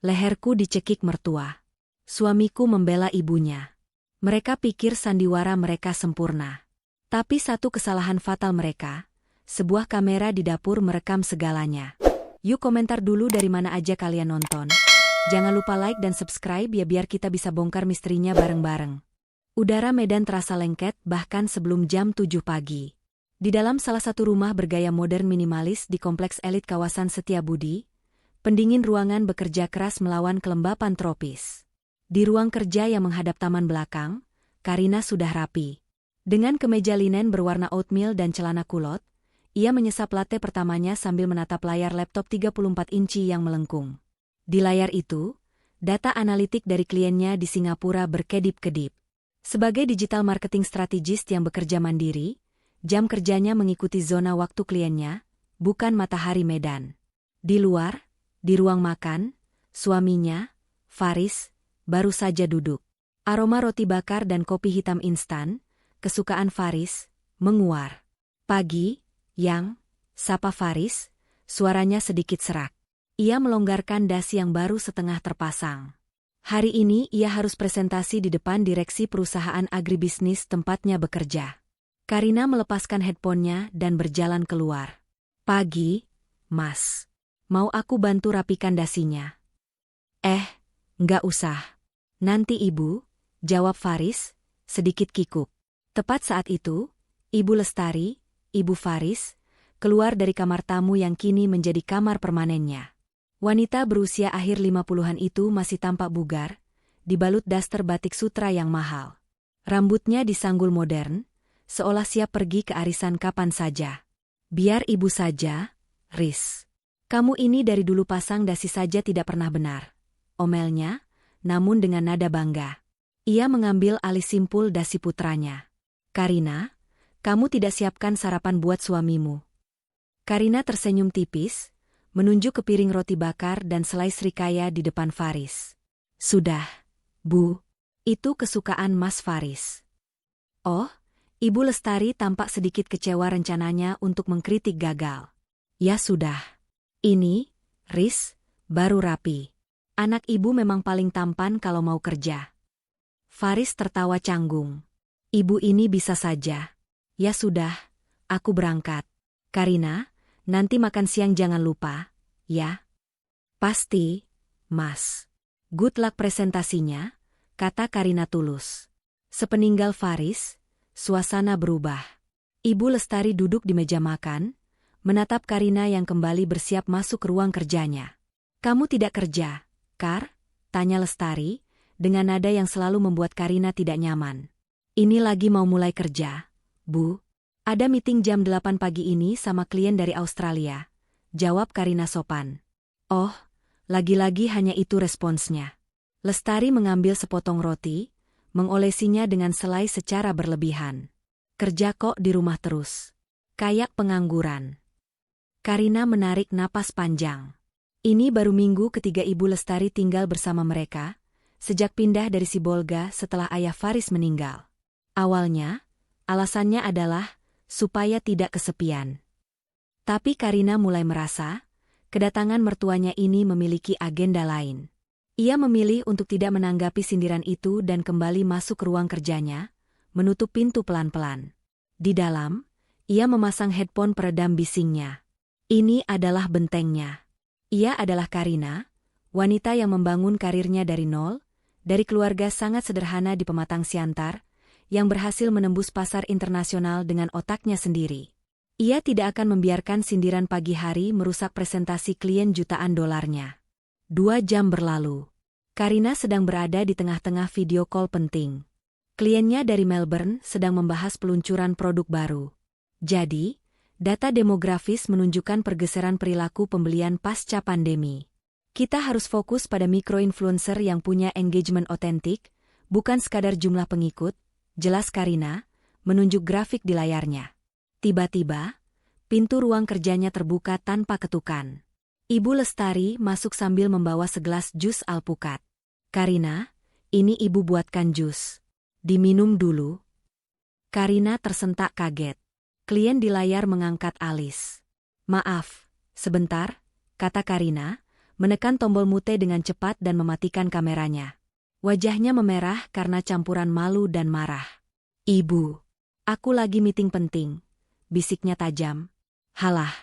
Leherku dicekik mertua. Suamiku membela ibunya. Mereka pikir sandiwara mereka sempurna. Tapi satu kesalahan fatal mereka, sebuah kamera di dapur merekam segalanya. Yuk komentar dulu dari mana aja kalian nonton. Jangan lupa like dan subscribe ya biar kita bisa bongkar misterinya bareng-bareng. Udara Medan terasa lengket bahkan sebelum jam 7 pagi. Di dalam salah satu rumah bergaya modern minimalis di kompleks elit kawasan Setiabudi, pendingin ruangan bekerja keras melawan kelembapan tropis. Di ruang kerja yang menghadap taman belakang, Karina sudah rapi. Dengan kemeja linen berwarna oatmeal dan celana kulot, ia menyesap latte pertamanya sambil menatap layar laptop 34 inci yang melengkung. Di layar itu, data analitik dari kliennya di Singapura berkedip-kedip. Sebagai digital marketing strategis yang bekerja mandiri, jam kerjanya mengikuti zona waktu kliennya, bukan matahari Medan. Di luar, di ruang makan, suaminya, Faris, baru saja duduk. Aroma roti bakar dan kopi hitam instan, kesukaan Faris, menguar. Pagi, Yang, sapa Faris, suaranya sedikit serak. Ia melonggarkan dasi yang baru setengah terpasang. Hari ini ia harus presentasi di depan direksi perusahaan agribisnis tempatnya bekerja. Karina melepaskan headphone-nya dan berjalan keluar. Pagi, Mas. Mau aku bantu rapikan dasinya? Nggak usah. Nanti ibu, jawab Faris, sedikit kikuk. Tepat saat itu, Ibu Lestari, Ibu Faris, keluar dari kamar tamu yang kini menjadi kamar permanennya. Wanita berusia akhir 50-an itu masih tampak bugar, dibalut daster batik sutra yang mahal. Rambutnya disanggul modern, seolah siap pergi ke arisan kapan saja. Biar ibu saja, Riz. Kamu ini dari dulu pasang dasi saja tidak pernah benar. Omelnya, namun dengan nada bangga. Ia mengambil alih simpul dasi putranya. Karina, kamu tidak siapkan sarapan buat suamimu. Karina tersenyum tipis, menunjuk ke piring roti bakar dan selai srikaya di depan Faris. Sudah, Bu. Itu kesukaan Mas Faris. Oh, Ibu Lestari tampak sedikit kecewa rencananya untuk mengkritik gagal. Ya sudah. Ini, Riz, baru rapi. Anak ibu memang paling tampan kalau mau kerja. Faris tertawa canggung. Ibu ini bisa saja. Ya sudah, aku berangkat. Karina, nanti makan siang jangan lupa, ya? Pasti, Mas. Good luck presentasinya, kata Karina tulus. Sepeninggal Faris, suasana berubah. Ibu Lestari duduk di meja makan, menatap Karina yang kembali bersiap masuk ke ruang kerjanya. Kamu tidak kerja, Kar? Tanya Lestari, dengan nada yang selalu membuat Karina tidak nyaman. Ini lagi mau mulai kerja, Bu. Ada meeting jam 8 pagi ini sama klien dari Australia, jawab Karina sopan. Oh, lagi-lagi hanya itu responsnya. Lestari mengambil sepotong roti, mengolesinya dengan selai secara berlebihan. Kerja kok di rumah terus. Kayak pengangguran. Karina menarik napas panjang. Ini baru minggu ketiga Ibu Lestari tinggal bersama mereka, sejak pindah dari Sibolga setelah ayah Faris meninggal. Awalnya, alasannya adalah supaya tidak kesepian. Tapi Karina mulai merasa, kedatangan mertuanya ini memiliki agenda lain. Ia memilih untuk tidak menanggapi sindiran itu dan kembali masuk ke ruang kerjanya, menutup pintu pelan-pelan. Di dalam, ia memasang headphone peredam bisingnya. Ini adalah bentengnya. Ia adalah Karina, wanita yang membangun karirnya dari nol, dari keluarga sangat sederhana di Pematang Siantar, yang berhasil menembus pasar internasional dengan otaknya sendiri. Ia tidak akan membiarkan sindiran pagi hari merusak presentasi klien jutaan dolarnya. 2 jam berlalu. Karina sedang berada di tengah-tengah video call penting. Kliennya dari Melbourne sedang membahas peluncuran produk baru. Jadi, data demografis menunjukkan pergeseran perilaku pembelian pasca pandemi. Kita harus fokus pada mikroinfluencer yang punya engagement otentik, bukan sekadar jumlah pengikut, jelas Karina, menunjuk grafik di layarnya. Tiba-tiba, pintu ruang kerjanya terbuka tanpa ketukan. Ibu Lestari masuk sambil membawa segelas jus alpukat. Karina, ini ibu buatkan jus. Diminum dulu. Karina tersentak kaget. Klien di layar mengangkat alis. Maaf, sebentar, kata Karina, menekan tombol mute dengan cepat dan mematikan kameranya. Wajahnya memerah karena campuran malu dan marah. "Ibu, aku lagi meeting penting," bisiknya tajam. "Halah,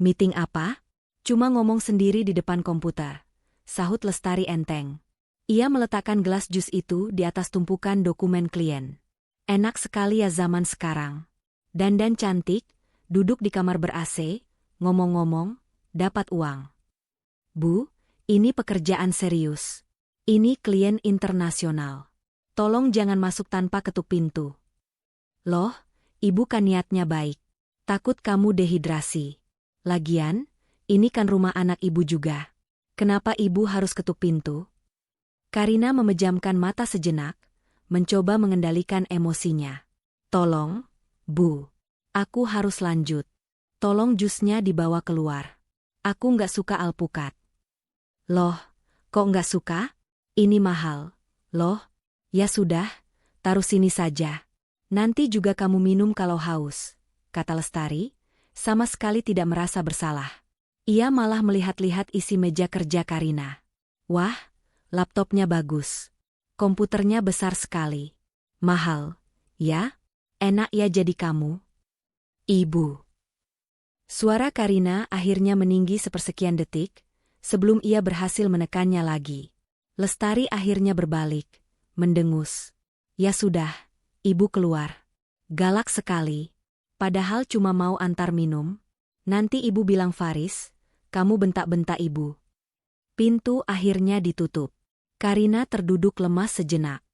meeting apa? Cuma ngomong sendiri di depan komputer," sahut Lestari enteng. Ia meletakkan gelas jus itu di atas tumpukan dokumen klien. "Enak sekali ya zaman sekarang. Dandan cantik, duduk di kamar ber-AC, ngomong-ngomong, dapat uang." "Bu, ini pekerjaan serius. Ini klien internasional. Tolong jangan masuk tanpa ketuk pintu." "Loh, ibu kan niatnya baik. Takut kamu dehidrasi. Lagian, ini kan rumah anak ibu juga. Kenapa ibu harus ketuk pintu?" Karina memejamkan mata sejenak, mencoba mengendalikan emosinya. "Tolong, Bu. Aku harus lanjut. Tolong jusnya dibawa keluar. Aku nggak suka alpukat." "Loh, kok nggak suka? Ini mahal." "Loh, ya sudah, taruh sini saja. Nanti juga kamu minum kalau haus," kata Lestari, sama sekali tidak merasa bersalah. Ia malah melihat-lihat isi meja kerja Karina. "Wah, laptopnya bagus. Komputernya besar sekali. Mahal, ya? Enak ya jadi kamu." "Ibu." Suara Karina akhirnya meninggi sepersekian detik, sebelum ia berhasil menekannya lagi. Lestari akhirnya berbalik, mendengus. "Ya sudah, ibu keluar." Galak sekali. Padahal cuma mau antar minum. "Nanti ibu bilang Faris, kamu bentak-bentak ibu." Pintu akhirnya ditutup. Karina terduduk lemas sejenak.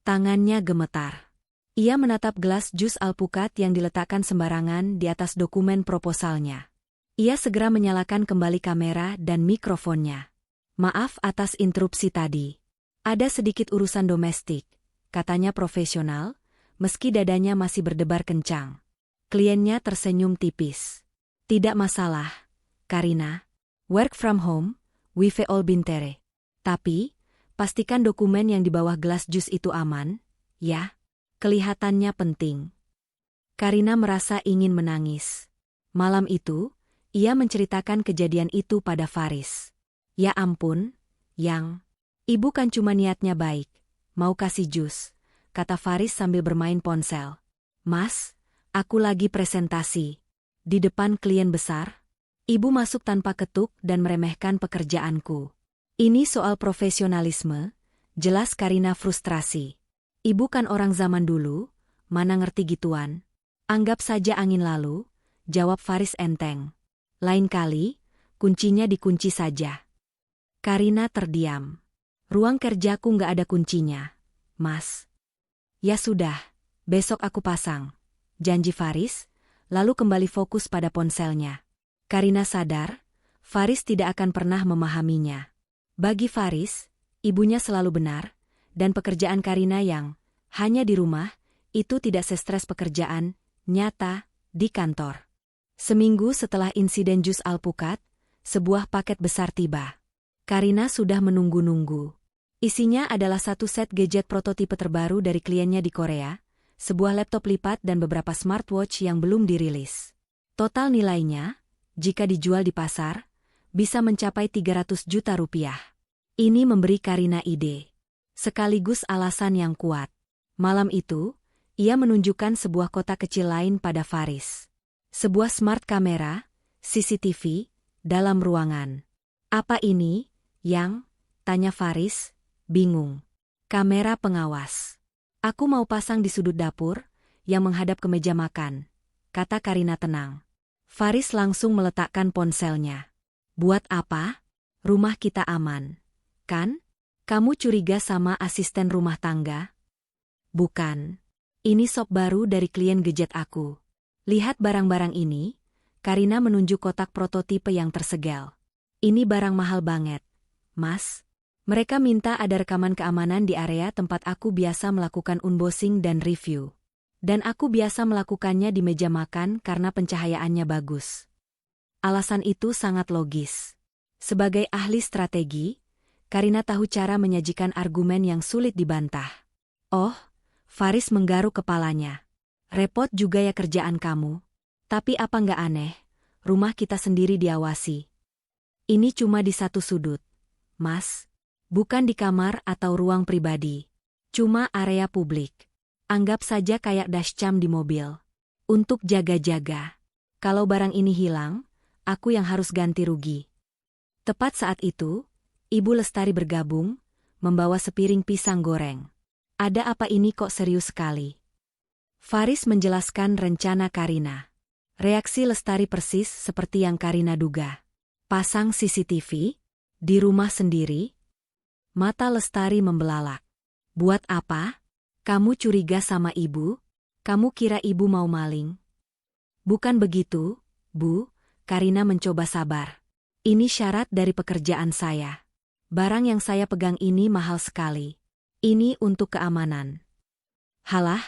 Tangannya gemetar. Ia menatap gelas jus alpukat yang diletakkan sembarangan di atas dokumen proposalnya. Ia segera menyalakan kembali kamera dan mikrofonnya. "Maaf atas interupsi tadi. Ada sedikit urusan domestik," katanya profesional, meski dadanya masih berdebar kencang. Kliennya tersenyum tipis. "Tidak masalah, Karina. Work from home, we've all been there. Tapi, pastikan dokumen yang di bawah gelas jus itu aman, ya? Kelihatannya penting." Karina merasa ingin menangis. Malam itu, ia menceritakan kejadian itu pada Faris. "Ya ampun, Yang. Ibu kan cuma niatnya baik. Mau kasih jus," kata Faris sambil bermain ponsel. "Mas, aku lagi presentasi. Di depan klien besar. Ibu masuk tanpa ketuk dan meremehkan pekerjaanku. Ini soal profesionalisme," jelas Karina frustrasi. "Ibu kan orang zaman dulu, mana ngerti gituan. Anggap saja angin lalu," jawab Faris enteng. "Lain kali, kuncinya dikunci saja." Karina terdiam. "Ruang kerjaku nggak ada kuncinya, Mas." "Ya sudah, besok aku pasang," janji Faris, lalu kembali fokus pada ponselnya. Karina sadar, Faris tidak akan pernah memahaminya. Bagi Faris, ibunya selalu benar, dan pekerjaan Karina yang hanya di rumah, itu tidak sestres pekerjaan nyata di kantor. Seminggu setelah insiden jus alpukat, sebuah paket besar tiba. Karina sudah menunggu-nunggu. Isinya adalah satu set gadget prototipe terbaru dari kliennya di Korea, sebuah laptop lipat dan beberapa smartwatch yang belum dirilis. Total nilainya, jika dijual di pasar, bisa mencapai 300 juta rupiah. Ini memberi Karina ide, sekaligus alasan yang kuat. Malam itu, ia menunjukkan sebuah kotak kecil lain pada Faris. Sebuah smart kamera, CCTV, dalam ruangan. "Apa ini, Yang?" tanya Faris, bingung. "Kamera pengawas. Aku mau pasang di sudut dapur, yang menghadap ke meja makan," kata Karina tenang. Faris langsung meletakkan ponselnya. "Buat apa? Rumah kita aman, kan? Kamu curiga sama asisten rumah tangga?" "Bukan. Ini sop baru dari klien gadget aku. Lihat barang-barang ini," Karina menunjuk kotak prototipe yang tersegel. "Ini barang mahal banget, Mas. Mereka minta ada rekaman keamanan di area tempat aku biasa melakukan unboxing dan review. Dan aku biasa melakukannya di meja makan karena pencahayaannya bagus." Alasan itu sangat logis. Sebagai ahli strategi, Karina tahu cara menyajikan argumen yang sulit dibantah. "Oh," Faris menggaruk kepalanya. "Repot juga ya kerjaan kamu. Tapi apa nggak aneh, rumah kita sendiri diawasi. Ini cuma di satu sudut, Mas. Bukan di kamar atau ruang pribadi. Cuma area publik. Anggap saja kayak dashcam di mobil. Untuk jaga-jaga. Kalau barang ini hilang, aku yang harus ganti rugi. Tepat saat itu, Ibu Lestari bergabung, membawa sepiring pisang goreng. Ada apa ini kok serius sekali? Faris menjelaskan rencana Karina. Reaksi Lestari persis seperti yang Karina duga. Pasang CCTV? Di rumah sendiri? Mata Lestari membelalak. Buat apa? Kamu curiga sama ibu? Kamu kira ibu mau maling? Bukan begitu, Bu. Karina mencoba sabar. Ini syarat dari pekerjaan saya. Barang yang saya pegang ini mahal sekali. Ini untuk keamanan. Halah,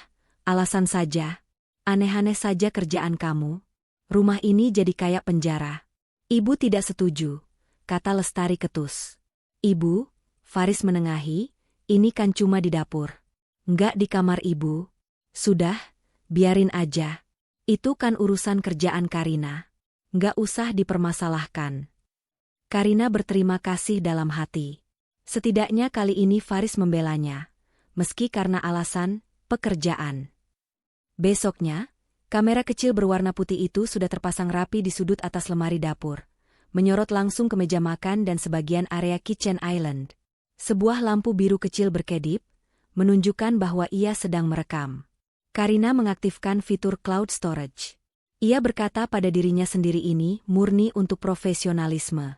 alasan saja. Aneh-aneh saja kerjaan kamu. Rumah ini jadi kayak penjara. Ibu tidak setuju, kata Lestari ketus. Ibu, Faris menengahi, ini kan cuma di dapur. Enggak di kamar ibu. Sudah, biarin aja. Itu kan urusan kerjaan Karina. Enggak usah dipermasalahkan. Karina berterima kasih dalam hati. Setidaknya kali ini Faris membelanya, meski karena alasan pekerjaan. Besoknya, kamera kecil berwarna putih itu sudah terpasang rapi di sudut atas lemari dapur, menyorot langsung ke meja makan dan sebagian area kitchen island. Sebuah lampu biru kecil berkedip, menunjukkan bahwa ia sedang merekam. Karina mengaktifkan fitur cloud storage. Ia berkata pada dirinya sendiri ini murni untuk profesionalisme.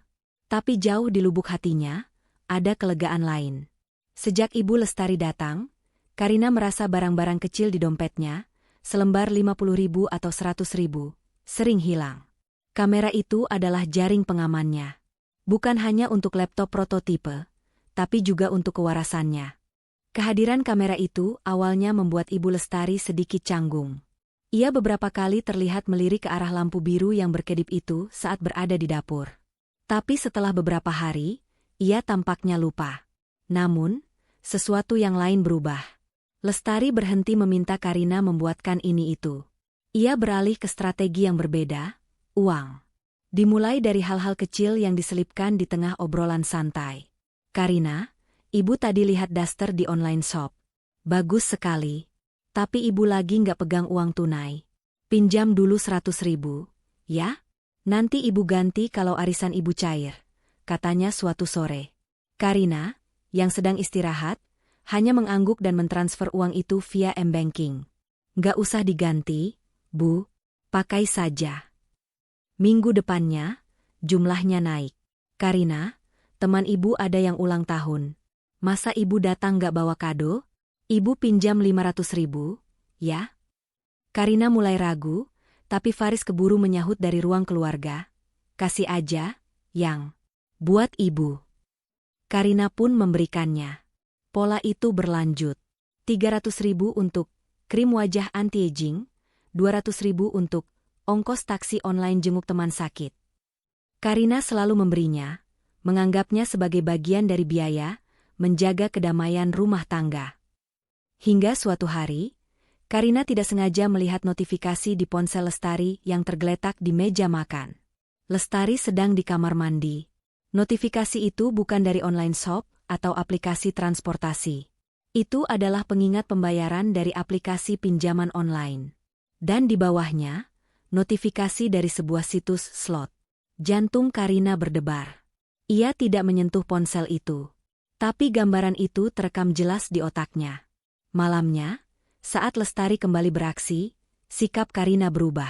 Tapi jauh di lubuk hatinya, ada kelegaan lain. Sejak Ibu Lestari datang, Karina merasa barang-barang kecil di dompetnya, selembar 50.000 atau 100.000, sering hilang. Kamera itu adalah jaring pengamannya. Bukan hanya untuk laptop prototipe, tapi juga untuk kewarasannya. Kehadiran kamera itu awalnya membuat Ibu Lestari sedikit canggung. Ia beberapa kali terlihat melirik ke arah lampu biru yang berkedip itu saat berada di dapur. Tapi setelah beberapa hari, ia tampaknya lupa. Namun, sesuatu yang lain berubah. Lestari berhenti meminta Karina membuatkan ini itu. Ia beralih ke strategi yang berbeda, uang. Dimulai dari hal-hal kecil yang diselipkan di tengah obrolan santai. Karina, ibu tadi lihat daster di online shop. Bagus sekali. Tapi ibu lagi nggak pegang uang tunai. Pinjam dulu 100.000, ya? Nanti ibu ganti kalau arisan ibu cair, katanya suatu sore. Karina, yang sedang istirahat, hanya mengangguk dan mentransfer uang itu via m-banking. Nggak usah diganti, Bu. Pakai saja. Minggu depannya, jumlahnya naik. Karina, teman ibu ada yang ulang tahun. Masa ibu datang nggak bawa kado? Ibu pinjam 500.000, ya? Karina mulai ragu, tapi Faris keburu menyahut dari ruang keluarga. Kasih aja, yang buat ibu. Karina pun memberikannya. Pola itu berlanjut. 300.000 untuk krim wajah anti-aging, 200.000 untuk ongkos taksi online jenguk teman sakit. Karina selalu memberinya, menganggapnya sebagai bagian dari biaya, menjaga kedamaian rumah tangga. Hingga suatu hari, Karina tidak sengaja melihat notifikasi di ponsel Lestari yang tergeletak di meja makan. Lestari sedang di kamar mandi. Notifikasi itu bukan dari online shop atau aplikasi transportasi. Itu adalah pengingat pembayaran dari aplikasi pinjaman online. Dan di bawahnya, notifikasi dari sebuah situs slot. Jantung Karina berdebar. Ia tidak menyentuh ponsel itu. Tapi gambaran itu terekam jelas di otaknya. Malamnya, saat Lestari kembali beraksi, sikap Karina berubah.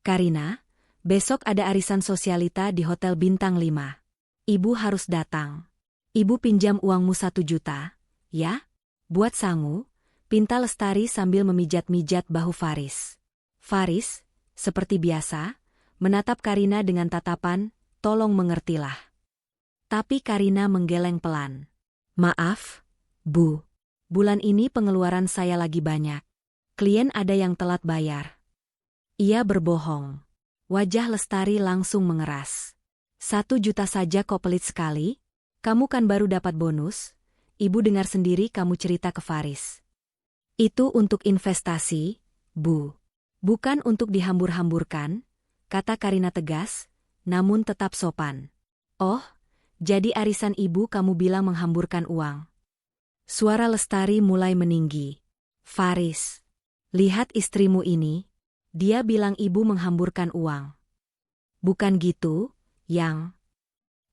Karina, besok ada arisan sosialita di Hotel Bintang 5. Ibu harus datang. Ibu pinjam uangmu 1 juta, ya? Buat sangu, pinta Lestari sambil memijat-mijat bahu Faris. Faris, seperti biasa, menatap Karina dengan tatapan, tolong mengertilah. Tapi Karina menggeleng pelan. Maaf, Bu. Bulan ini pengeluaran saya lagi banyak. Klien ada yang telat bayar. Ia berbohong. Wajah Lestari langsung mengeras. 1 juta saja kok pelit sekali? Kamu kan baru dapat bonus. Ibu dengar sendiri kamu cerita ke Faris. Itu untuk investasi, Bu. Bukan untuk dihambur-hamburkan, kata Karina tegas, namun tetap sopan. Oh, Jadi arisan ibu kamu bilang menghamburkan uang. Suara Lestari mulai meninggi. Faris, lihat istrimu ini. Dia bilang ibu menghamburkan uang. Bukan gitu, Yang.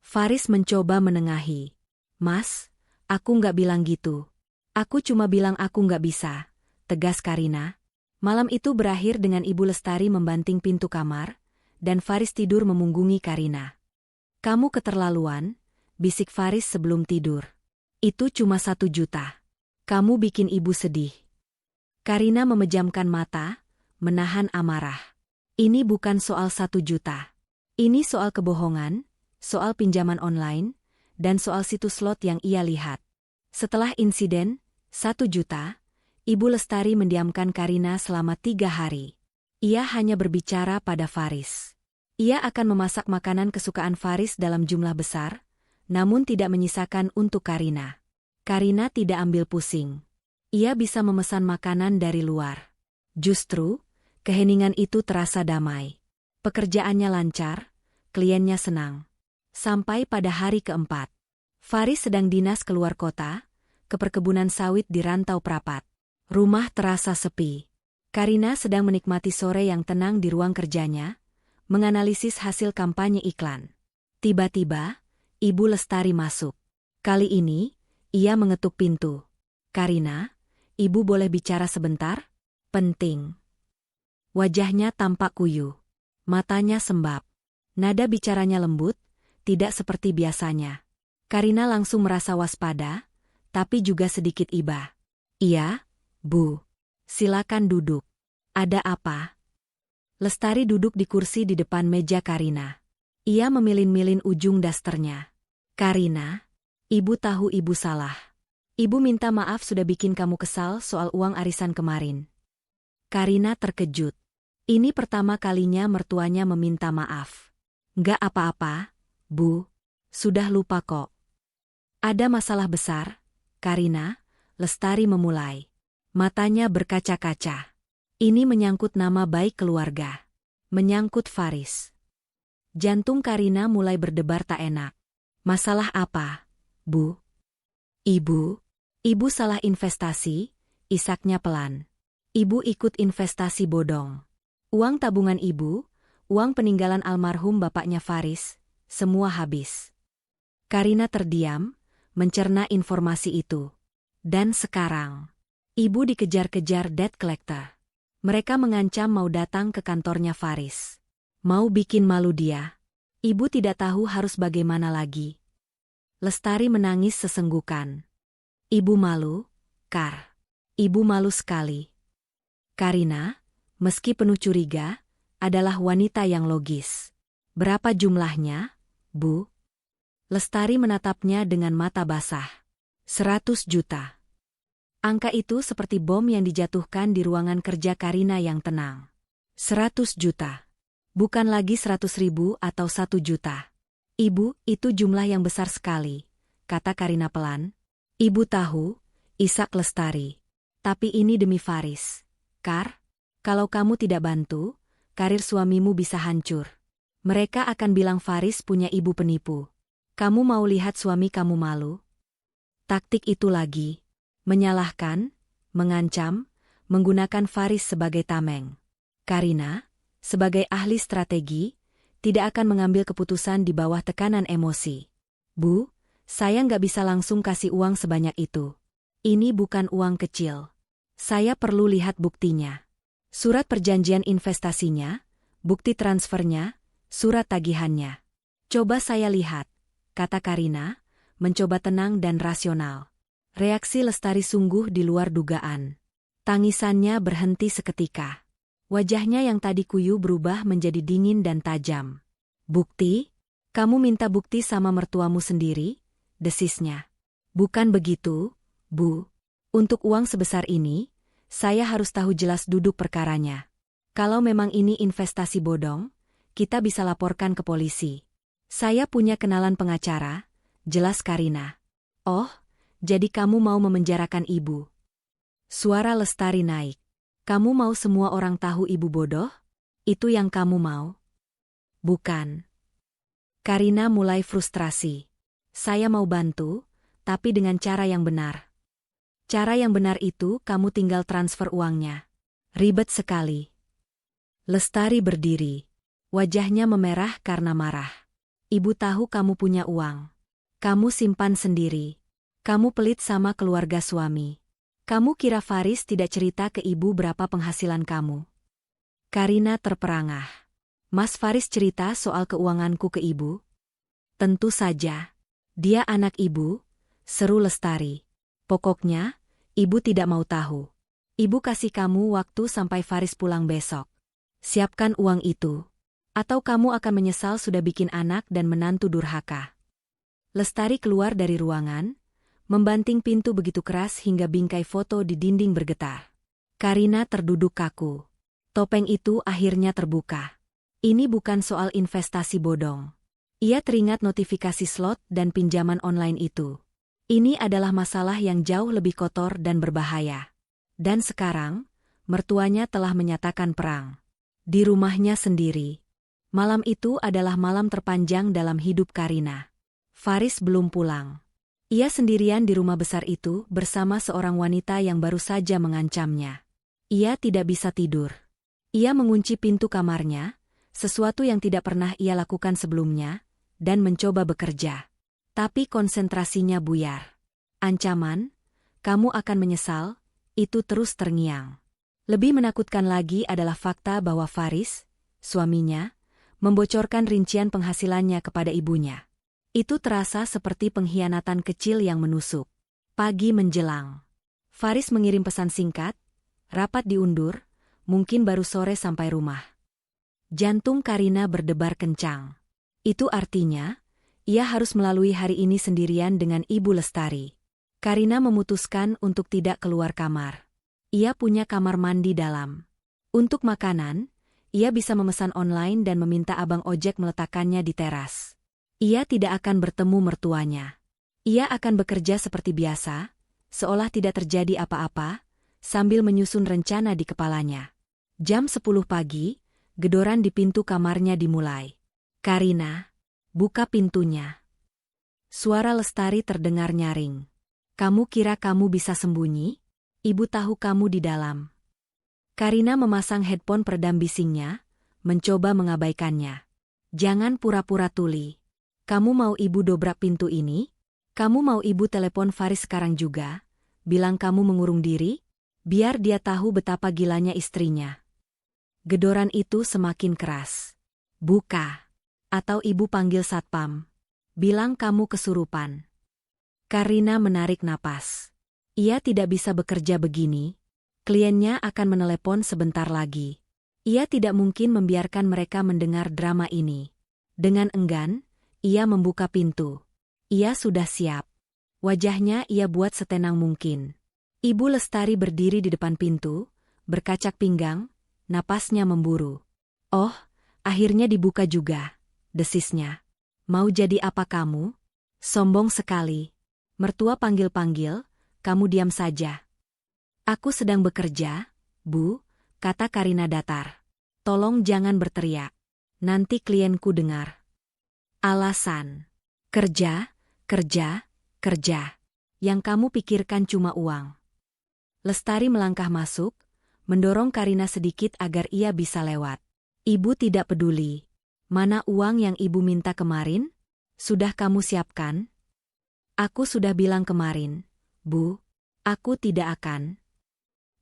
Faris mencoba menengahi. Mas, aku nggak bilang gitu. Aku cuma bilang aku nggak bisa, tegas Karina. Malam itu berakhir dengan Ibu Lestari membanting pintu kamar, dan Faris tidur memunggungi Karina. Kamu keterlaluan, bisik Faris sebelum tidur. Itu cuma 1 juta. Kamu bikin ibu sedih. Karina memejamkan mata, menahan amarah. Ini bukan soal 1 juta. Ini soal kebohongan, soal pinjaman online, dan soal situs slot yang ia lihat. Setelah insiden, 1 juta, Ibu Lestari mendiamkan Karina selama 3 hari. Ia hanya berbicara pada Faris. Ia akan memasak makanan kesukaan Faris dalam jumlah besar, namun tidak menyisakan untuk Karina. Karina tidak ambil pusing. Ia bisa memesan makanan dari luar. Justru, keheningan itu terasa damai. Pekerjaannya lancar, kliennya senang. Sampai pada hari keempat. Faris sedang dinas keluar kota, ke perkebunan sawit di Rantau Prapat. Rumah terasa sepi. Karina sedang menikmati sore yang tenang di ruang kerjanya, menganalisis hasil kampanye iklan. Tiba-tiba, Ibu Lestari masuk. Kali ini, ia mengetuk pintu. Karina, ibu boleh bicara sebentar? Penting. Wajahnya tampak kuyu. Matanya sembab. Nada bicaranya lembut, tidak seperti biasanya. Karina langsung merasa waspada, tapi juga sedikit iba. Iya, Bu. Silakan duduk. Ada apa? Lestari duduk di kursi di depan meja Karina. Ia memilin-milin ujung dasternya. Karina, ibu tahu ibu salah. Ibu minta maaf sudah bikin kamu kesal soal uang arisan kemarin. Karina terkejut. Ini pertama kalinya mertuanya meminta maaf. Nggak apa-apa, Bu. Sudah lupa kok. Ada masalah besar, Karina, Lestari memulai. Matanya berkaca-kaca. Ini menyangkut nama baik keluarga. Menyangkut Faris. Jantung Karina mulai berdebar tak enak. Masalah apa, Bu? Ibu? Ibu salah investasi, isaknya pelan. Ibu ikut investasi bodong. Uang tabungan ibu, uang peninggalan almarhum bapaknya Faris, semua habis. Karina terdiam, mencerna informasi itu. Dan sekarang, ibu dikejar-kejar debt collector. Mereka mengancam mau datang ke kantornya Faris. Mau bikin malu dia. Ibu tidak tahu harus bagaimana lagi. Lestari menangis sesenggukan. Ibu malu, Kar. Ibu malu sekali. Karina, meski penuh curiga, adalah wanita yang logis. Berapa jumlahnya, Bu? Lestari menatapnya dengan mata basah. 100 juta. Angka itu seperti bom yang dijatuhkan di ruangan kerja Karina yang tenang. 100 juta. Bukan lagi 100.000 atau 1 juta. Ibu, itu jumlah yang besar sekali, kata Karina pelan. Ibu tahu, isak Lestari. Tapi ini demi Faris. Kar, kalau kamu tidak bantu, karir suamimu bisa hancur. Mereka akan bilang Faris punya ibu penipu. Kamu mau lihat suami kamu malu? Taktik itu lagi. Menyalahkan, mengancam, menggunakan Faris sebagai tameng. Karina, sebagai ahli strategi, tidak akan mengambil keputusan di bawah tekanan emosi. Bu, saya nggak bisa langsung kasih uang sebanyak itu. Ini bukan uang kecil. Saya perlu lihat buktinya. Surat perjanjian investasinya, bukti transfernya, surat tagihannya. Coba saya lihat, kata Karina, mencoba tenang dan rasional. Reaksi Lestari sungguh di luar dugaan. Tangisannya berhenti seketika. Wajahnya yang tadi kuyu berubah menjadi dingin dan tajam. Bukti? Kamu minta bukti sama mertuamu sendiri? Desisnya. Bukan begitu, Bu. Untuk uang sebesar ini, saya harus tahu jelas duduk perkaranya. Kalau memang ini investasi bodong, kita bisa laporkan ke polisi. Saya punya kenalan pengacara, jelas Karina. Oh, jadi kamu mau memenjarakan ibu? Suara Lestari naik. Kamu mau semua orang tahu ibu bodoh? Itu yang kamu mau? Bukan. Karina mulai frustrasi. Saya mau bantu, tapi dengan cara yang benar. Cara yang benar itu kamu tinggal transfer uangnya. Ribet sekali. Lestari berdiri. Wajahnya memerah karena marah. Ibu tahu kamu punya uang. Kamu simpan sendiri. Kamu pelit sama keluarga suami. Kamu kira Faris tidak cerita ke ibu berapa penghasilan kamu? Karina terperangah. Mas Faris cerita soal keuanganku ke ibu? Tentu saja. Dia anak ibu, seru Lestari. Pokoknya, ibu tidak mau tahu. Ibu kasih kamu waktu sampai Faris pulang besok. Siapkan uang itu. Atau kamu akan menyesal sudah bikin anak dan menantu durhaka. Lestari keluar dari ruangan, membanting pintu begitu keras hingga bingkai foto di dinding bergetar. Karina terduduk kaku. Topeng itu akhirnya terbuka. Ini bukan soal investasi bodong. Ia teringat notifikasi slot dan pinjaman online itu. Ini adalah masalah yang jauh lebih kotor dan berbahaya. Dan sekarang, mertuanya telah menyatakan perang. Di rumahnya sendiri. Malam itu adalah malam terpanjang dalam hidup Karina. Faris belum pulang. Ia sendirian di rumah besar itu bersama seorang wanita yang baru saja mengancamnya. Ia tidak bisa tidur. Ia mengunci pintu kamarnya, sesuatu yang tidak pernah ia lakukan sebelumnya, dan mencoba bekerja. Tapi konsentrasinya buyar. Ancaman, kamu akan menyesal, itu terus terngiang. Lebih menakutkan lagi adalah fakta bahwa Faris, suaminya, membocorkan rincian penghasilannya kepada ibunya. Itu terasa seperti pengkhianatan kecil yang menusuk. Pagi menjelang. Faris mengirim pesan singkat, rapat diundur, mungkin baru sore sampai rumah. Jantung Karina berdebar kencang. Itu artinya, ia harus melalui hari ini sendirian dengan Ibu Lestari. Karina memutuskan untuk tidak keluar kamar. Ia punya kamar mandi dalam. Untuk makanan, ia bisa memesan online dan meminta abang ojek meletakkannya di teras. Ia tidak akan bertemu mertuanya. Ia akan bekerja seperti biasa, seolah tidak terjadi apa-apa, sambil menyusun rencana di kepalanya. Jam 10 pagi, gedoran di pintu kamarnya dimulai. Karina, buka pintunya. Suara Lestari terdengar nyaring. Kamu kira kamu bisa sembunyi? Ibu tahu kamu di dalam. Karina memasang headphone peredam bisingnya, mencoba mengabaikannya. Jangan pura-pura tuli. Kamu mau ibu dobrak pintu ini? Kamu mau ibu telepon Faris sekarang juga? Bilang kamu mengurung diri? Biar dia tahu betapa gilanya istrinya. Gedoran itu semakin keras. Buka. Atau ibu panggil satpam. Bilang kamu kesurupan. Karina menarik napas. Ia tidak bisa bekerja begini. Kliennya akan menelepon sebentar lagi. Ia tidak mungkin membiarkan mereka mendengar drama ini. Dengan enggan, ia membuka pintu. Ia sudah siap. Wajahnya ia buat setenang mungkin. Ibu Lestari berdiri di depan pintu, berkacak pinggang, napasnya memburu. Oh, akhirnya dibuka juga. Desisnya. Mau jadi apa kamu? Sombong sekali. Mertua panggil-panggil, kamu diam saja. Aku sedang bekerja, Bu, kata Karina datar. Tolong jangan berteriak. Nanti klienku dengar. Alasan. Kerja, kerja, kerja. Yang kamu pikirkan cuma uang. Lestari melangkah masuk, mendorong Karina sedikit agar ia bisa lewat. Ibu tidak peduli. Mana uang yang ibu minta kemarin? Sudah kamu siapkan? Aku sudah bilang kemarin, Bu. Aku tidak akan.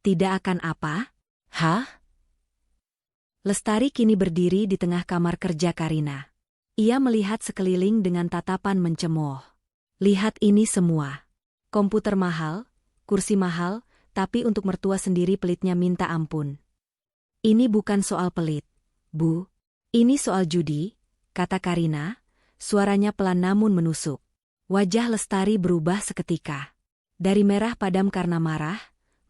Tidak akan apa? Hah? Lestari kini berdiri di tengah kamar kerja Karina. Ia melihat sekeliling dengan tatapan mencemooh. Lihat ini semua. Komputer mahal, kursi mahal, tapi untuk mertua sendiri pelitnya minta ampun. Ini bukan soal pelit, Bu. Ini soal judi, kata Karina, suaranya pelan namun menusuk. Wajah Lestari berubah seketika. Dari merah padam karena marah,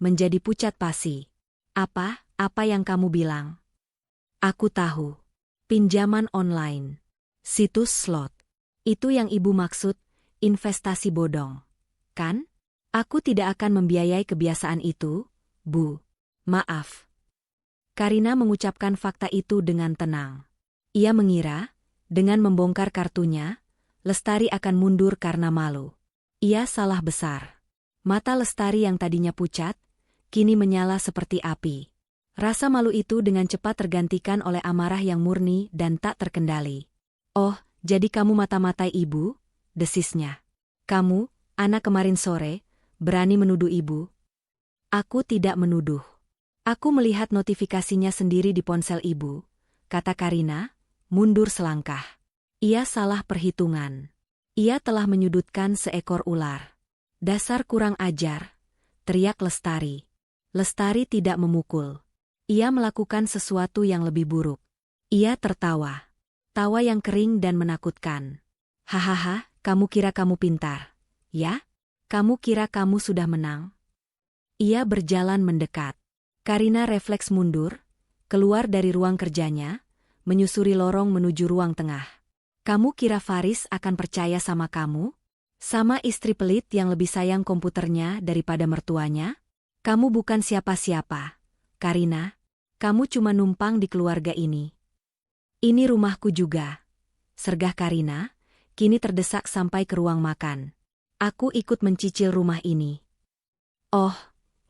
menjadi pucat pasi. Apa yang kamu bilang? Aku tahu. Pinjaman online. Situs slot. Itu yang ibu maksud, investasi bodong. Kan? Aku tidak akan membiayai kebiasaan itu, Bu. Maaf. Karina mengucapkan fakta itu dengan tenang. Ia mengira, dengan membongkar kartunya, Lestari akan mundur karena malu. Ia salah besar. Mata Lestari yang tadinya pucat, kini menyala seperti api. Rasa malu itu dengan cepat tergantikan oleh amarah yang murni dan tak terkendali. "Oh, jadi kamu mata-matai ibu?" desisnya. "Kamu, anak kemarin sore, berani menuduh ibu?" "Aku tidak menuduh. Aku melihat notifikasinya sendiri di ponsel ibu," kata Karina, mundur selangkah. Ia salah perhitungan. Ia telah menyudutkan seekor ular. "Dasar kurang ajar," teriak Lestari. Lestari tidak memukul. Ia melakukan sesuatu yang lebih buruk. Ia tertawa. Tawa yang kering dan menakutkan. "Hahaha, kamu kira kamu pintar, ya? Kamu kira kamu sudah menang?" Ia berjalan mendekat. Karina refleks mundur, keluar dari ruang kerjanya, menyusuri lorong menuju ruang tengah. "Kamu kira Faris akan percaya sama kamu? Sama istri pelit yang lebih sayang komputernya daripada mertuanya? Kamu bukan siapa-siapa, Karina. Kamu cuma numpang di keluarga ini." "Ini rumahku juga," sergah Karina, kini terdesak sampai ke ruang makan. "Aku ikut mencicil rumah ini." "Oh,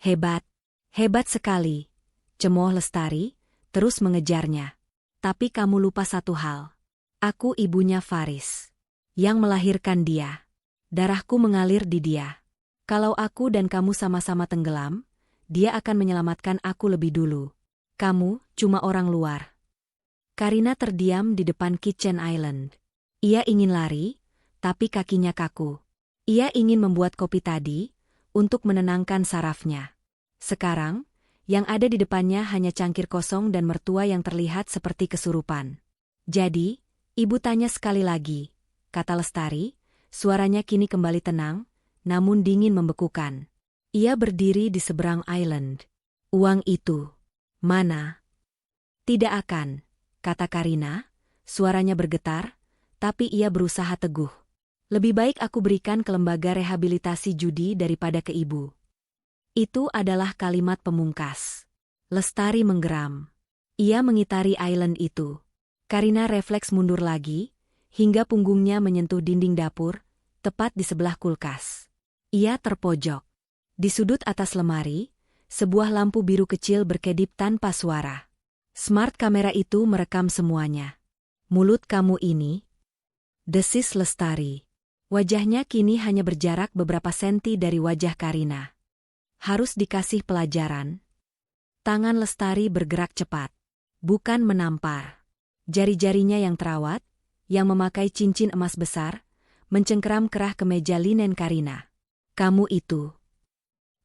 hebat. Hebat sekali," cemoh Lestari, terus mengejarnya. "Tapi kamu lupa satu hal. Aku ibunya Faris, yang melahirkan dia. Darahku mengalir di dia. Kalau aku dan kamu sama-sama tenggelam, dia akan menyelamatkan aku lebih dulu. Kamu cuma orang luar." Karina terdiam di depan kitchen island. Ia ingin lari, tapi kakinya kaku. Ia ingin membuat kopi tadi, untuk menenangkan sarafnya. Sekarang, yang ada di depannya hanya cangkir kosong dan mertua yang terlihat seperti kesurupan. "Jadi, ibu tanya sekali lagi," kata Lestari, suaranya kini kembali tenang, namun dingin membekukan. Ia berdiri di seberang island. "Uang itu, mana?" "Tidak akan," kata Karina, suaranya bergetar, tapi ia berusaha teguh. "Lebih baik aku berikan ke lembaga rehabilitasi judi daripada ke ibu." Itu adalah kalimat pemungkas. Lestari menggeram. Ia mengitari island itu. Karina refleks mundur lagi, hingga punggungnya menyentuh dinding dapur, tepat di sebelah kulkas. Ia terpojok. Di sudut atas lemari, sebuah lampu biru kecil berkedip tanpa suara. Smart kamera itu merekam semuanya. "Mulut kamu ini," desis Lestari. Wajahnya kini hanya berjarak beberapa senti dari wajah Karina. "Harus dikasih pelajaran." Tangan Lestari bergerak cepat. Bukan menampar. Jari-jarinya yang terawat, yang memakai cincin emas besar, mencengkeram kerah kemeja linen Karina. "Kamu itu."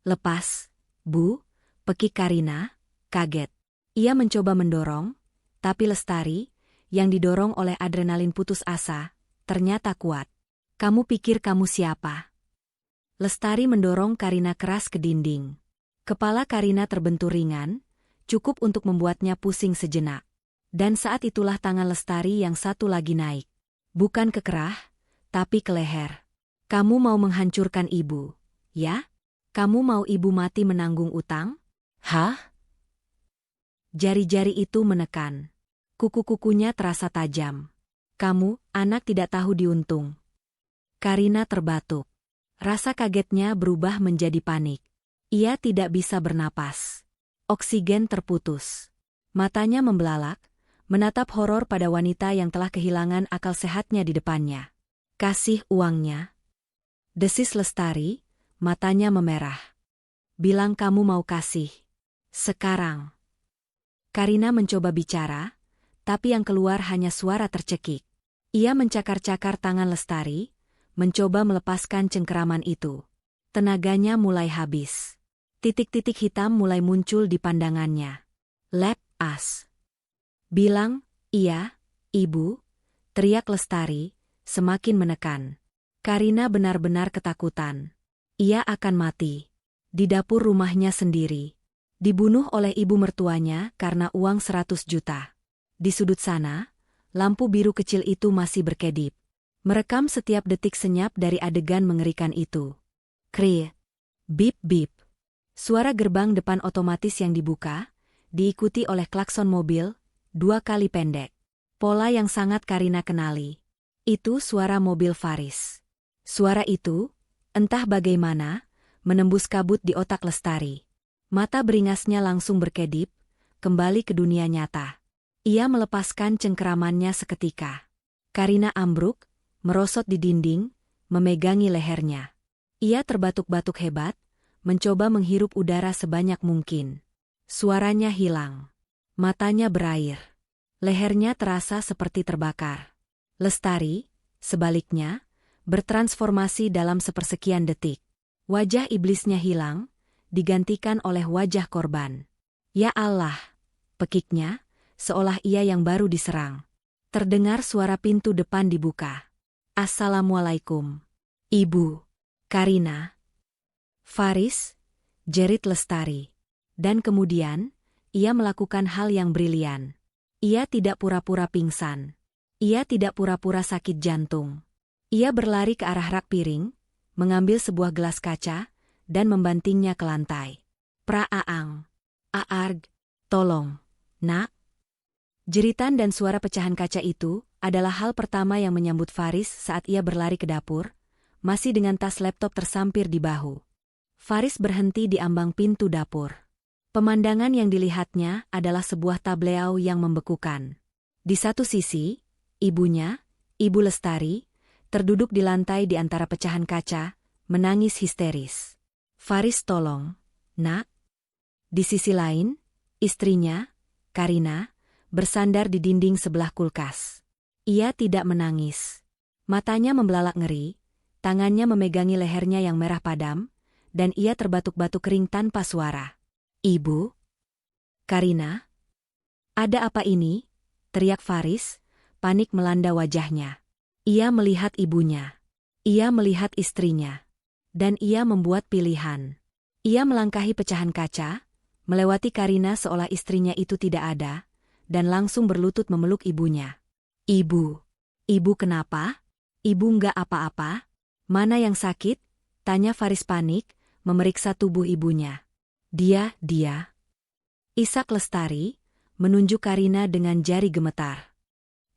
"Lepas, Bu," pekik Karina, kaget. Ia mencoba mendorong, tapi Lestari, yang didorong oleh adrenalin putus asa, ternyata kuat. "Kamu pikir kamu siapa?" Lestari mendorong Karina keras ke dinding. Kepala Karina terbentur ringan, cukup untuk membuatnya pusing sejenak. Dan saat itulah tangan Lestari yang satu lagi naik. Bukan ke kerah, tapi ke leher. "Kamu mau menghancurkan ibu, ya? Kamu mau ibu mati menanggung utang?" "Hah?" Jari-jari itu menekan. Kuku-kukunya terasa tajam. "Kamu, anak tidak tahu diuntung." Karina terbatuk. Rasa kagetnya berubah menjadi panik. Ia tidak bisa bernapas. Oksigen terputus. Matanya membelalak, menatap horor pada wanita yang telah kehilangan akal sehatnya di depannya. "Kasih uangnya," desis Lestari, matanya memerah. "Bilang kamu mau kasih. Sekarang." Karina mencoba bicara, tapi yang keluar hanya suara tercekik. Ia mencakar-cakar tangan Lestari, mencoba melepaskan cengkeraman itu. Tenaganya mulai habis. Titik-titik hitam mulai muncul di pandangannya. "Let us." "Bilang, iya, Ibu," teriak Lestari, semakin menekan. Karina benar-benar ketakutan. Ia akan mati. Di dapur rumahnya sendiri. Dibunuh oleh ibu mertuanya karena uang 100 juta. Di sudut sana, lampu biru kecil itu masih berkedip. Merekam setiap detik senyap dari adegan mengerikan itu. Kri. Bip-bip. Suara gerbang depan otomatis yang dibuka, diikuti oleh klakson mobil, 2 kali pendek. Pola yang sangat Karina kenali. Itu suara mobil Faris. Suara itu, entah bagaimana, menembus kabut di otak Lestari. Mata beringasnya langsung berkedip, kembali ke dunia nyata. Ia melepaskan cengkeramannya seketika. Karina ambruk, merosot di dinding, memegangi lehernya. Ia terbatuk-batuk hebat, mencoba menghirup udara sebanyak mungkin. Suaranya hilang. Matanya berair. Lehernya terasa seperti terbakar. Lestari, sebaliknya, bertransformasi dalam sepersekian detik. Wajah iblisnya hilang, digantikan oleh wajah korban. Ya Allah, pekiknya, seolah ia yang baru diserang. Terdengar suara pintu depan dibuka. Assalamualaikum. Ibu. Karina. Faris, jerit Lestari. Dan kemudian, ia melakukan hal yang brilian. Ia tidak pura-pura pingsan. Ia tidak pura-pura sakit jantung. Ia berlari ke arah rak piring, mengambil sebuah gelas kaca, dan membantingnya ke lantai. Pra-aang. Aarg. Tolong. Nak. Jeritan dan suara pecahan kaca itu adalah hal pertama yang menyambut Faris saat ia berlari ke dapur, masih dengan tas laptop tersampir di bahu. Faris berhenti di ambang pintu dapur. Pemandangan yang dilihatnya adalah sebuah tableau yang membekukan. Di satu sisi, ibunya, Ibu Lestari, terduduk di lantai di antara pecahan kaca, menangis histeris. Faris, tolong, nak. Di sisi lain, istrinya, Karina, bersandar di dinding sebelah kulkas. Ia tidak menangis. Matanya membelalak ngeri, tangannya memegangi lehernya yang merah padam, dan ia terbatuk-batuk kering tanpa suara. Ibu? Karina? Ada apa ini? Teriak Faris, panik melanda wajahnya. Ia melihat ibunya. Ia melihat istrinya. Dan ia membuat pilihan. Ia melangkahi pecahan kaca, melewati Karina seolah istrinya itu tidak ada, dan langsung berlutut memeluk ibunya. Ibu. Ibu kenapa? Ibu nggak apa-apa? Mana yang sakit? Tanya Faris panik, memeriksa tubuh ibunya. Dia. Ishak Lestari, menunjuk Karina dengan jari gemetar.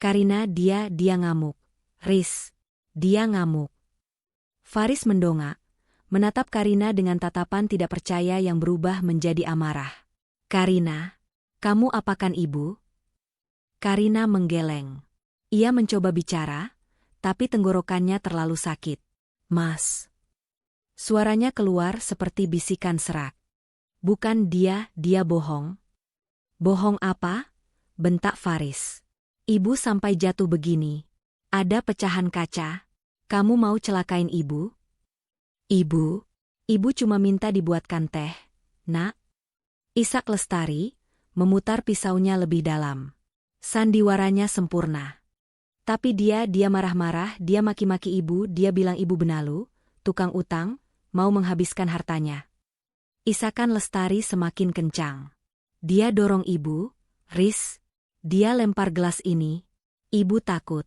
Karina, dia ngamuk. Riz, dia ngamuk. Faris mendongak, menatap Karina dengan tatapan tidak percaya yang berubah menjadi amarah. Karina, kamu apakan ibu? Karina menggeleng. Ia mencoba bicara, tapi tenggorokannya terlalu sakit. Mas. Suaranya keluar seperti bisikan serak. Bukan dia bohong. Bohong apa? Bentak Faris. Ibu sampai jatuh begini. Ada pecahan kaca. Kamu mau celakain ibu? Ibu cuma minta dibuatkan teh, nak. Ishak Lestari memutar pisaunya lebih dalam. Sandiwaranya sempurna. Tapi dia marah-marah, dia maki-maki ibu, dia bilang ibu benalu, tukang utang, mau menghabiskan hartanya. Isakan Lestari semakin kencang. Dia dorong ibu, Riz, dia lempar gelas ini. Ibu takut.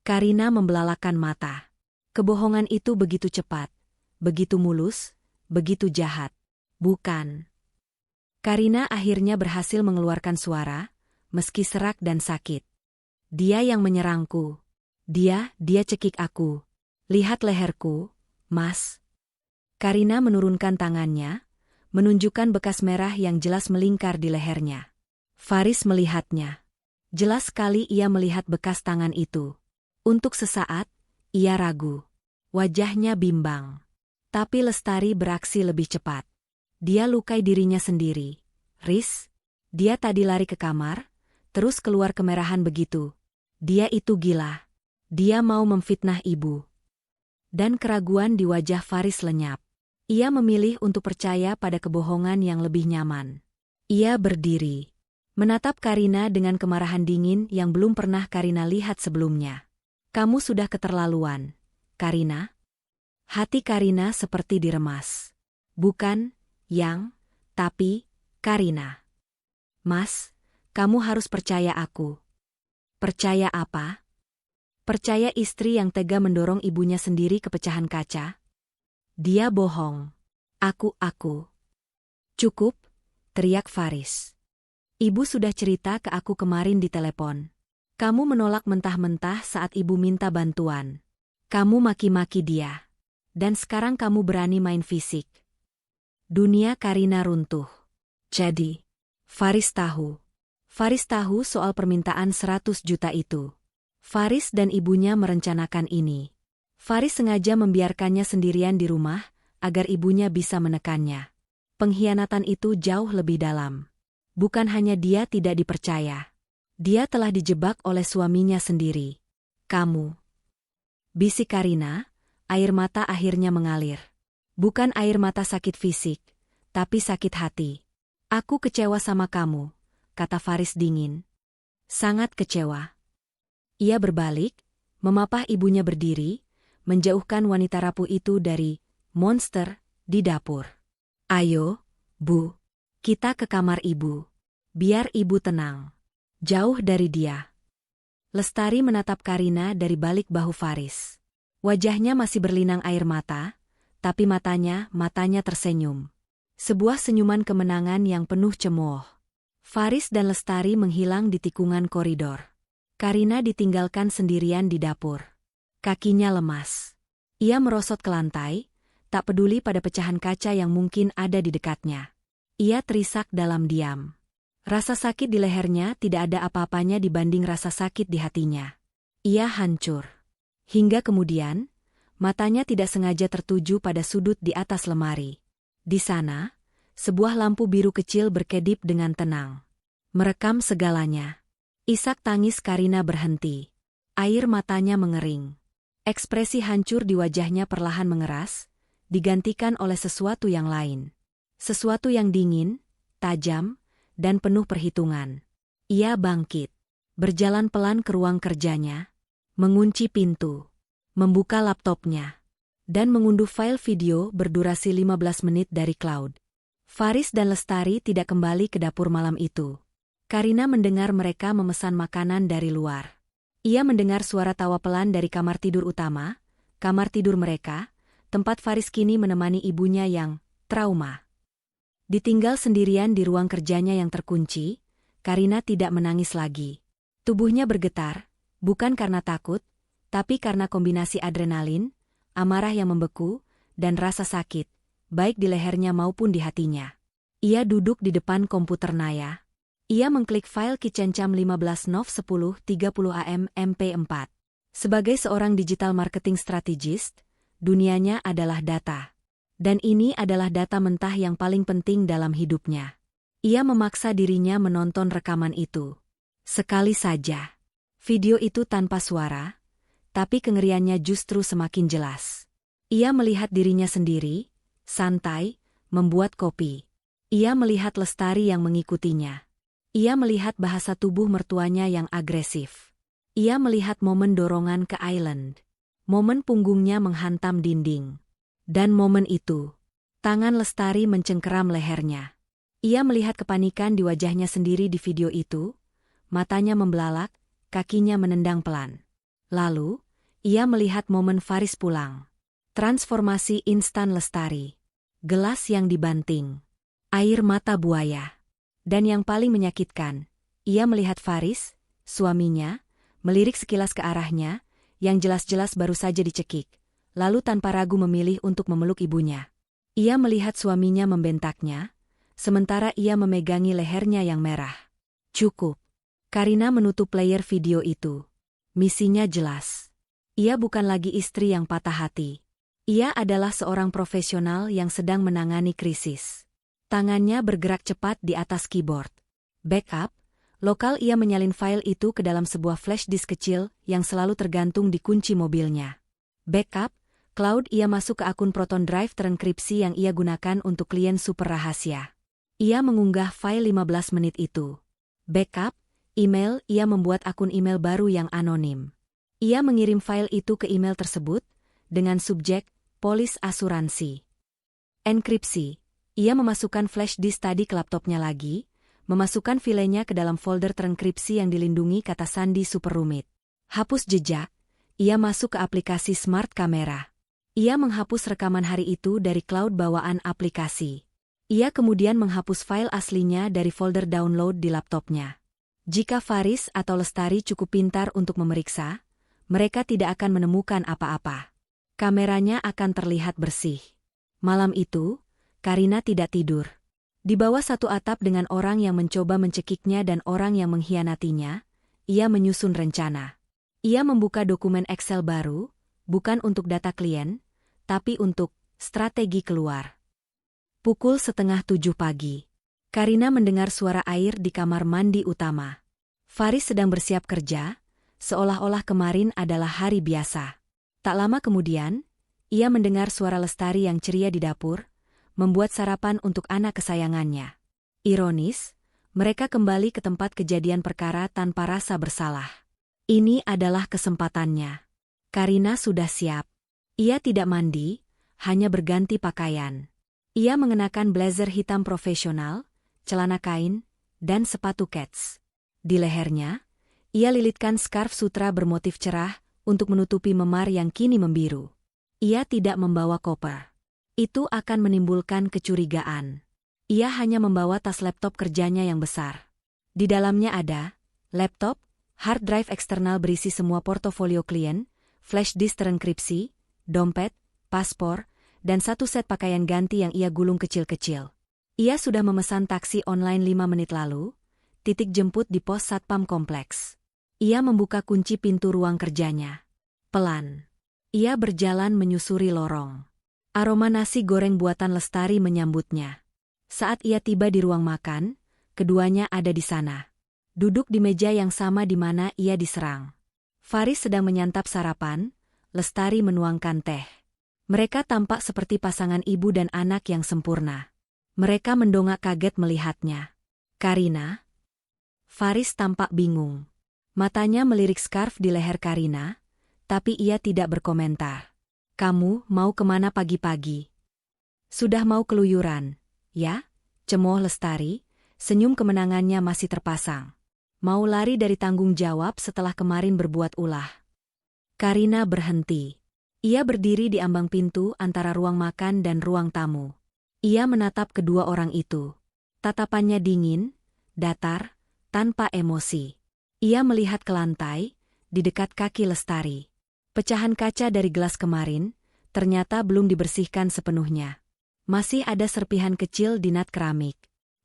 Karina membelalakan mata. Kebohongan itu begitu cepat, begitu mulus, begitu jahat. Bukan. Karina akhirnya berhasil mengeluarkan suara, meski serak dan sakit. Dia yang menyerangku. Dia cekik aku. Lihat leherku, Mas. Karina menurunkan tangannya, menunjukkan bekas merah yang jelas melingkar di lehernya. Faris melihatnya. Jelas sekali ia melihat bekas tangan itu. Untuk sesaat, ia ragu. Wajahnya bimbang. Tapi Lestari beraksi lebih cepat. Dia lukai dirinya sendiri. Riz, dia tadi lari ke kamar, terus keluar kemerahan begitu. Dia itu gila. Dia mau memfitnah ibu. Dan keraguan di wajah Faris lenyap. Ia memilih untuk percaya pada kebohongan yang lebih nyaman. Ia berdiri, menatap Karina dengan kemarahan dingin yang belum pernah Karina lihat sebelumnya. Kamu sudah keterlaluan, Karina. Hati Karina seperti diremas. Bukan, Yang, tapi, Karina. Mas, kamu harus percaya aku. Percaya apa? Percaya istri yang tega mendorong ibunya sendiri ke pecahan kaca? Dia bohong. Aku. Cukup, teriak Faris. Ibu sudah cerita ke aku kemarin di telepon. Kamu menolak mentah-mentah saat ibu minta bantuan. Kamu maki-maki dia. Dan sekarang kamu berani main fisik. Dunia Karina runtuh. Jadi, Faris tahu. Faris tahu soal permintaan 100 juta itu. Faris dan ibunya merencanakan ini. Faris sengaja membiarkannya sendirian di rumah, agar ibunya bisa menekannya. Pengkhianatan itu jauh lebih dalam. Bukan hanya dia tidak dipercaya. Dia telah dijebak oleh suaminya sendiri. Kamu. Bisik Karina, air mata akhirnya mengalir. Bukan air mata sakit fisik, tapi sakit hati. Aku kecewa sama kamu, kata Faris dingin. Sangat kecewa. Ia berbalik, memapah ibunya berdiri, menjauhkan wanita rapuh itu dari monster di dapur. Ayo, Bu, kita ke kamar ibu. Biar ibu tenang. Jauh dari dia. Lestari menatap Karina dari balik bahu Faris. Wajahnya masih berlinang air mata, tapi matanya tersenyum. Sebuah senyuman kemenangan yang penuh cemooh. Faris dan Lestari menghilang di tikungan koridor. Karina ditinggalkan sendirian di dapur. Kakinya lemas. Ia merosot ke lantai, tak peduli pada pecahan kaca yang mungkin ada di dekatnya. Ia terisak dalam diam. Rasa sakit di lehernya tidak ada apa-apanya dibanding rasa sakit di hatinya. Ia hancur. Hingga kemudian, matanya tidak sengaja tertuju pada sudut di atas lemari. Di sana, sebuah lampu biru kecil berkedip dengan tenang. Merekam segalanya. Isak tangis Karina berhenti. Air matanya mengering. Ekspresi hancur di wajahnya perlahan mengeras, digantikan oleh sesuatu yang lain. Sesuatu yang dingin, tajam, dan penuh perhitungan. Ia bangkit. Berjalan pelan ke ruang kerjanya. Mengunci pintu. Membuka laptopnya. Dan mengunduh file video berdurasi 15 menit dari cloud. Faris dan Lestari tidak kembali ke dapur malam itu. Karina mendengar mereka memesan makanan dari luar. Ia mendengar suara tawa pelan dari kamar tidur utama, kamar tidur mereka, tempat Faris kini menemani ibunya yang trauma. Ditinggal sendirian di ruang kerjanya yang terkunci, Karina tidak menangis lagi. Tubuhnya bergetar, bukan karena takut, tapi karena kombinasi adrenalin, amarah yang membeku, dan rasa sakit, baik di lehernya maupun di hatinya. Ia duduk di depan komputer Naya. Ia mengklik file Kicencam 15 Nov 10.30 AM MP4. Sebagai seorang digital marketing strategist, dunianya adalah data. Dan ini adalah data mentah yang paling penting dalam hidupnya. Ia memaksa dirinya menonton rekaman itu. Sekali saja. Video itu tanpa suara, tapi kengeriannya justru semakin jelas. Ia melihat dirinya sendiri, santai, membuat kopi. Ia melihat Lestari yang mengikutinya. Ia melihat bahasa tubuh mertuanya yang agresif. Ia melihat momen dorongan ke island. Momen punggungnya menghantam dinding. Dan momen itu, tangan Lestari mencengkeram lehernya. Ia melihat kepanikan di wajahnya sendiri di video itu, matanya membelalak, kakinya menendang pelan. Lalu, ia melihat momen Faris pulang. Transformasi instan Lestari. Gelas yang dibanting. Air mata buaya. Dan yang paling menyakitkan, ia melihat Faris, suaminya, melirik sekilas ke arahnya, yang jelas-jelas baru saja dicekik. Lalu tanpa ragu memilih untuk memeluk ibunya. Ia melihat suaminya membentaknya, sementara ia memegangi lehernya yang merah. Cukup. Karina menutup player video itu. Misinya jelas. Ia bukan lagi istri yang patah hati. Ia adalah seorang profesional yang sedang menangani krisis. Tangannya bergerak cepat di atas keyboard. Backup, lokal ia menyalin file itu ke dalam sebuah flash disk kecil yang selalu tergantung di kunci mobilnya. Backup, cloud ia masuk ke akun Proton Drive terenkripsi yang ia gunakan untuk klien super rahasia. Ia mengunggah file 15 menit itu. Backup, email ia membuat akun email baru yang anonim. Ia mengirim file itu ke email tersebut, dengan subjek, polis asuransi. Enkripsi, ia memasukkan flash disk tadi ke laptopnya lagi, memasukkan filenya ke dalam folder terenkripsi yang dilindungi kata sandi super rumit. Hapus jejak, ia masuk ke aplikasi smart kamera. Ia menghapus rekaman hari itu dari cloud bawaan aplikasi. Ia kemudian menghapus file aslinya dari folder download di laptopnya. Jika Faris atau Lestari cukup pintar untuk memeriksa, mereka tidak akan menemukan apa-apa. Kameranya akan terlihat bersih. Malam itu, Karina tidak tidur. Di bawah satu atap dengan orang yang mencoba mencekiknya dan orang yang mengkhianatinya, ia menyusun rencana. Ia membuka dokumen Excel baru, bukan untuk data klien, tapi untuk strategi keluar. Pukul 6:30 pagi. Karina mendengar suara air di kamar mandi utama. Faris sedang bersiap kerja, seolah-olah kemarin adalah hari biasa. Tak lama kemudian, ia mendengar suara Lestari yang ceria di dapur, membuat sarapan untuk anak kesayangannya. Ironis, mereka kembali ke tempat kejadian perkara tanpa rasa bersalah. Ini adalah kesempatannya. Karina sudah siap. Ia tidak mandi, hanya berganti pakaian. Ia mengenakan blazer hitam profesional, celana kain, dan sepatu kets. Di lehernya, ia lilitkan scarf sutra bermotif cerah untuk menutupi memar yang kini membiru. Ia tidak membawa koper. Itu akan menimbulkan kecurigaan. Ia hanya membawa tas laptop kerjanya yang besar. Di dalamnya ada laptop, hard drive eksternal berisi semua portofolio klien, flash disk terenkripsi, dompet, paspor, dan satu set pakaian ganti yang ia gulung kecil-kecil. Ia sudah memesan taksi online 5 menit lalu, titik jemput di pos satpam kompleks. Ia membuka kunci pintu ruang kerjanya. Pelan. Ia berjalan menyusuri lorong. Aroma nasi goreng buatan Lestari menyambutnya. Saat ia tiba di ruang makan, keduanya ada di sana. Duduk di meja yang sama di mana ia diserang. Faris sedang menyantap sarapan, Lestari menuangkan teh. Mereka tampak seperti pasangan ibu dan anak yang sempurna. Mereka mendongak kaget melihatnya. Karina? Faris tampak bingung. Matanya melirik scarf di leher Karina, tapi ia tidak berkomentar. Kamu mau kemana pagi-pagi? Sudah mau keluyuran, ya? Cemooh Lestari, senyum kemenangannya masih terpasang. Mau lari dari tanggung jawab setelah kemarin berbuat ulah. Karina berhenti. Ia berdiri di ambang pintu antara ruang makan dan ruang tamu. Ia menatap kedua orang itu. Tatapannya dingin, datar, tanpa emosi. Ia melihat ke lantai, di dekat kaki Lestari. Pecahan kaca dari gelas kemarin, ternyata belum dibersihkan sepenuhnya. Masih ada serpihan kecil di nat keramik.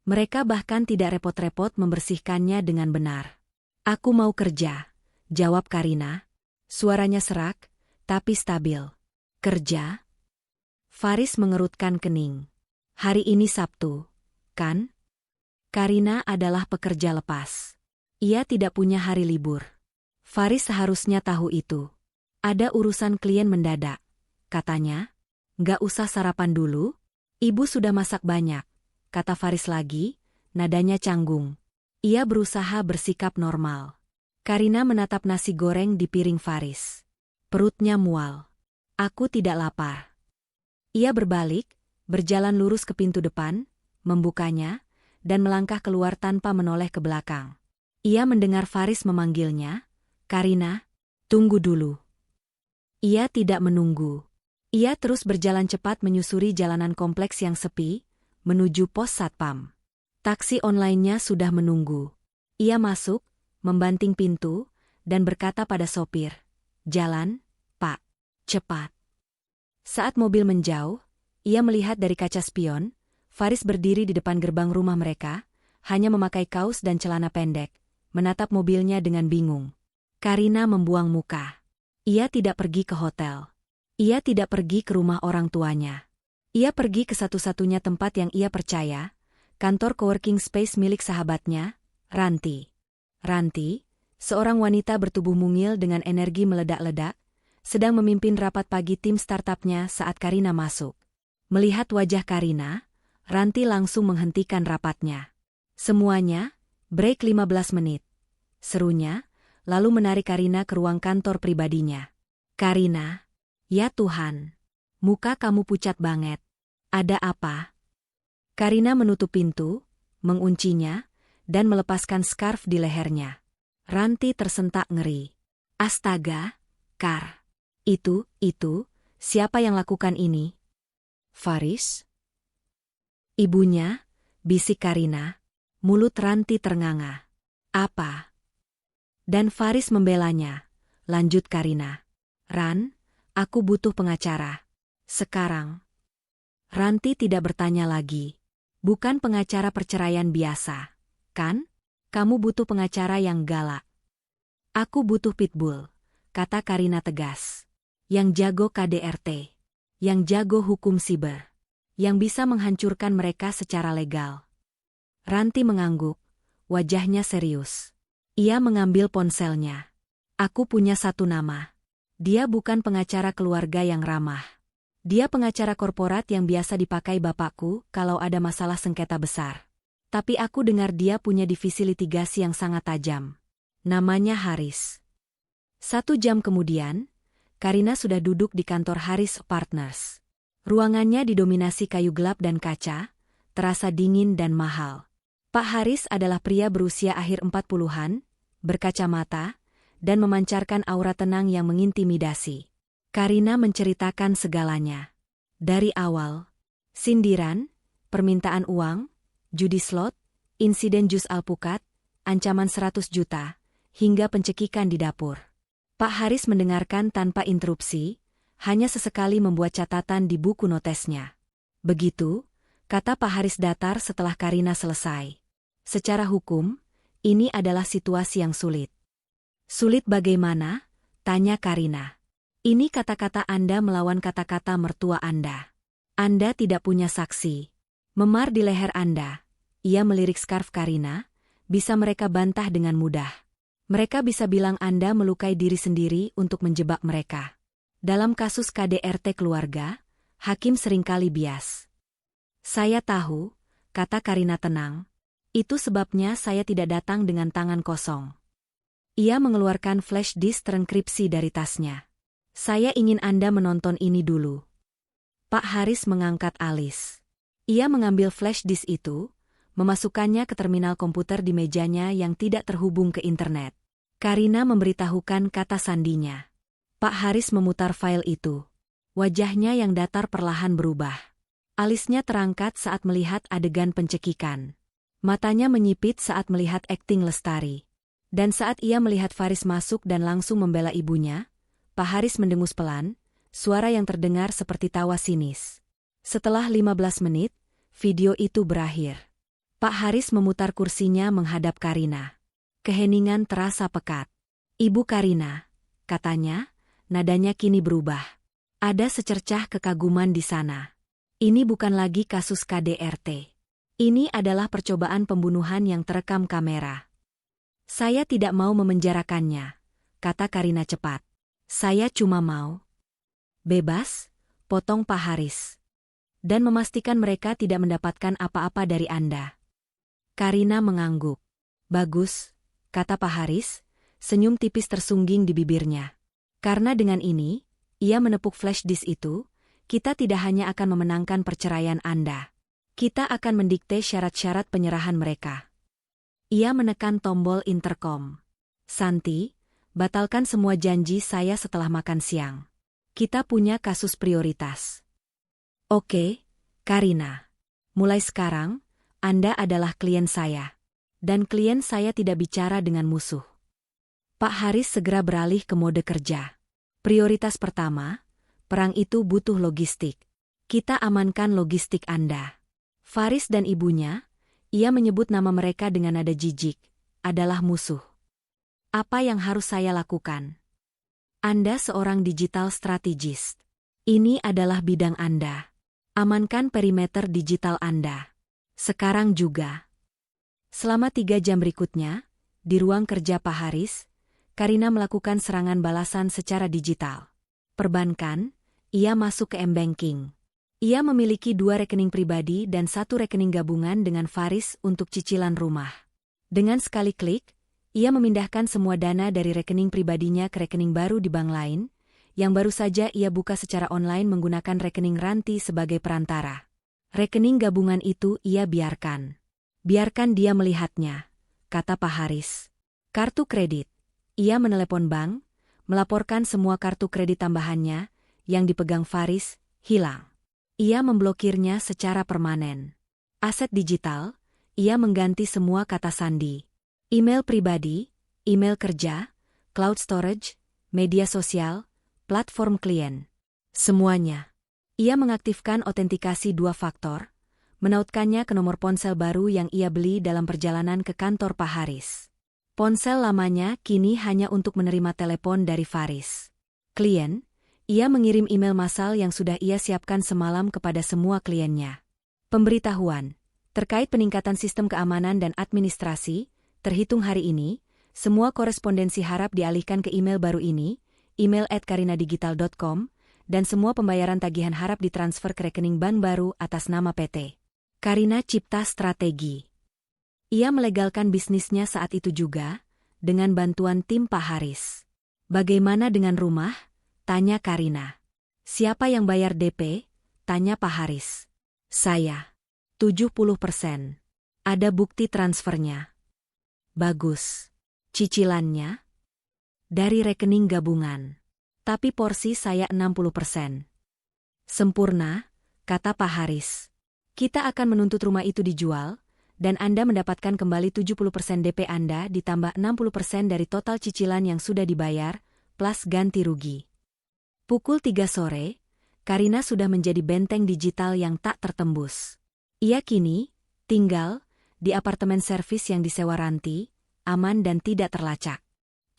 Mereka bahkan tidak repot-repot membersihkannya dengan benar. Aku mau kerja, jawab Karina. Suaranya serak, tapi stabil. Kerja? Faris mengerutkan kening. Hari ini Sabtu, kan? Karina adalah pekerja lepas. Ia tidak punya hari libur. Faris seharusnya tahu itu. Ada urusan klien mendadak, katanya. Nggak usah sarapan dulu? Ibu sudah masak banyak, kata Faris lagi, nadanya canggung. Ia berusaha bersikap normal. Karina menatap nasi goreng di piring Faris. Perutnya mual. Aku tidak lapar. Ia berbalik, berjalan lurus ke pintu depan, membukanya, dan melangkah keluar tanpa menoleh ke belakang. Ia mendengar Faris memanggilnya, Karina, tunggu dulu. Ia tidak menunggu. Ia terus berjalan cepat menyusuri jalanan kompleks yang sepi, menuju pos satpam. Taksi online-nya sudah menunggu. Ia masuk, membanting pintu, dan berkata pada sopir, Jalan, Pak. Cepat. Saat mobil menjauh, ia melihat dari kaca spion, Faris berdiri di depan gerbang rumah mereka, hanya memakai kaos dan celana pendek, menatap mobilnya dengan bingung. Karina membuang muka. Ia tidak pergi ke hotel. Ia tidak pergi ke rumah orang tuanya. Ia pergi ke satu-satunya tempat yang ia percaya, kantor coworking space milik sahabatnya, Ranti. Ranti, seorang wanita bertubuh mungil dengan energi meledak-ledak, sedang memimpin rapat pagi tim startupnya saat Karina masuk. Melihat wajah Karina, Ranti langsung menghentikan rapatnya. Semuanya, break 15 menit. Serunya, lalu menarik Karina ke ruang kantor pribadinya. Karina, ya Tuhan, muka kamu pucat banget. Ada apa? Karina menutup pintu, menguncinya, dan melepaskan scarf di lehernya. Ranti tersentak ngeri. Astaga, Kar. Itu, siapa yang lakukan ini? Faris? Ibunya, bisik Karina. Mulut Ranti ternganga. Apa? Dan Faris membelanya. Lanjut Karina. Ran, aku butuh pengacara. Sekarang. Ranti tidak bertanya lagi. Bukan pengacara perceraian biasa, kan? Kamu butuh pengacara yang galak. Aku butuh pitbull, kata Karina tegas. Yang jago KDRT. Yang jago hukum siber. Yang bisa menghancurkan mereka secara legal. Ranti mengangguk, wajahnya serius. Ia mengambil ponselnya. Aku punya satu nama. Dia bukan pengacara keluarga yang ramah. Dia pengacara korporat yang biasa dipakai bapakku kalau ada masalah sengketa besar. Tapi aku dengar dia punya divisi litigasi yang sangat tajam. Namanya Haris. 1 jam kemudian, Karina sudah duduk di kantor Haris Partners. Ruangannya didominasi kayu gelap dan kaca, terasa dingin dan mahal. Pak Haris adalah pria berusia akhir 40-an, berkacamata, dan memancarkan aura tenang yang mengintimidasi. Karina menceritakan segalanya. Dari awal, sindiran, permintaan uang, judi slot, insiden jus alpukat, ancaman 100 juta, hingga pencekikan di dapur. Pak Haris mendengarkan tanpa interupsi, hanya sesekali membuat catatan di buku notesnya. Begitu, kata Pak Haris datar setelah Karina selesai. Secara hukum, ini adalah situasi yang sulit. Sulit bagaimana? Tanya Karina. Ini kata-kata Anda melawan kata-kata mertua Anda. Anda tidak punya saksi. Memar di leher Anda. Ia melirik skarf Karina. Bisa mereka bantah dengan mudah. Mereka bisa bilang Anda melukai diri sendiri untuk menjebak mereka. Dalam kasus KDRT keluarga, hakim seringkali bias. Saya tahu, kata Karina tenang. Itu sebabnya saya tidak datang dengan tangan kosong. Ia mengeluarkan flash disk terenkripsi dari tasnya. Saya ingin Anda menonton ini dulu. Pak Haris mengangkat alis. Ia mengambil flash disk itu, memasukkannya ke terminal komputer di mejanya yang tidak terhubung ke internet. Karina memberitahukan kata sandinya. Pak Haris memutar file itu. Wajahnya yang datar perlahan berubah. Alisnya terangkat saat melihat adegan pencekikan. Matanya menyipit saat melihat akting Lestari. Dan saat ia melihat Faris masuk dan langsung membela ibunya, Pak Haris mendengus pelan, suara yang terdengar seperti tawa sinis. Setelah 15 menit, video itu berakhir. Pak Haris memutar kursinya menghadap Karina. Keheningan terasa pekat. Ibu Karina, katanya, nadanya kini berubah. Ada secercah kekaguman di sana. Ini bukan lagi kasus KDRT. Ini adalah percobaan pembunuhan yang terekam kamera. Saya tidak mau memenjarakannya, kata Karina cepat. Saya cuma mau bebas, potong Pak Haris. Dan memastikan mereka tidak mendapatkan apa-apa dari Anda. Karina mengangguk. Bagus, kata Pak Haris, senyum tipis tersungging di bibirnya. Karena dengan ini, ia menepuk flash disk itu, kita tidak hanya akan memenangkan perceraian Anda. Kita akan mendikte syarat-syarat penyerahan mereka. Ia menekan tombol intercom. Santi, batalkan semua janji saya setelah makan siang. Kita punya kasus prioritas. Oke, Karina. Mulai sekarang, Anda adalah klien saya. Dan klien saya tidak bicara dengan musuh. Pak Haris segera beralih ke mode kerja. Prioritas pertama, perang itu butuh logistik. Kita amankan logistik Anda. Faris dan ibunya, ia menyebut nama mereka dengan nada jijik, adalah musuh. Apa yang harus saya lakukan? Anda seorang digital strategist. Ini adalah bidang Anda. Amankan perimeter digital Anda. Sekarang juga. Selama 3 jam berikutnya, di ruang kerja Pak Haris, Karina melakukan serangan balasan secara digital. Perbankan, ia masuk ke M-Banking. Ia memiliki 2 rekening pribadi dan 1 rekening gabungan dengan Faris untuk cicilan rumah. Dengan sekali klik, ia memindahkan semua dana dari rekening pribadinya ke rekening baru di bank lain, yang baru saja ia buka secara online menggunakan rekening Ranti sebagai perantara. Rekening gabungan itu ia biarkan. Biarkan dia melihatnya, kata Pak Haris. Kartu kredit. Ia menelepon bank, melaporkan semua kartu kredit tambahannya, yang dipegang Faris, hilang. Ia memblokirnya secara permanen. Aset digital, ia mengganti semua kata sandi. Email pribadi, email kerja, cloud storage, media sosial, platform klien. Semuanya. Ia mengaktifkan autentikasi 2 faktor, menautkannya ke nomor ponsel baru yang ia beli dalam perjalanan ke kantor Pak Haris. Ponsel lamanya kini hanya untuk menerima telepon dari Faris. Klien, ia mengirim email massal yang sudah ia siapkan semalam kepada semua kliennya. Pemberitahuan, terkait peningkatan sistem keamanan dan administrasi, terhitung hari ini, semua korespondensi harap dialihkan ke email baru ini, email@karinadigital.com, dan semua pembayaran tagihan harap ditransfer ke rekening bank baru atas nama PT Karina Cipta Strategi. Ia melegalkan bisnisnya saat itu juga, dengan bantuan tim Pak Haris. Bagaimana dengan rumah? Tanya Karina. Siapa yang bayar DP? Tanya Pak Haris. Saya. 70%. Ada bukti transfernya. Bagus. Cicilannya? Dari rekening gabungan. Tapi porsi saya 60%. Sempurna, kata Pak Haris. Kita akan menuntut rumah itu dijual, dan Anda mendapatkan kembali 70% DP Anda ditambah 60% dari total cicilan yang sudah dibayar, plus ganti rugi. Pukul 3 sore, Karina sudah menjadi benteng digital yang tak tertembus. Ia kini tinggal di apartemen servis yang disewa Ranti, aman dan tidak terlacak.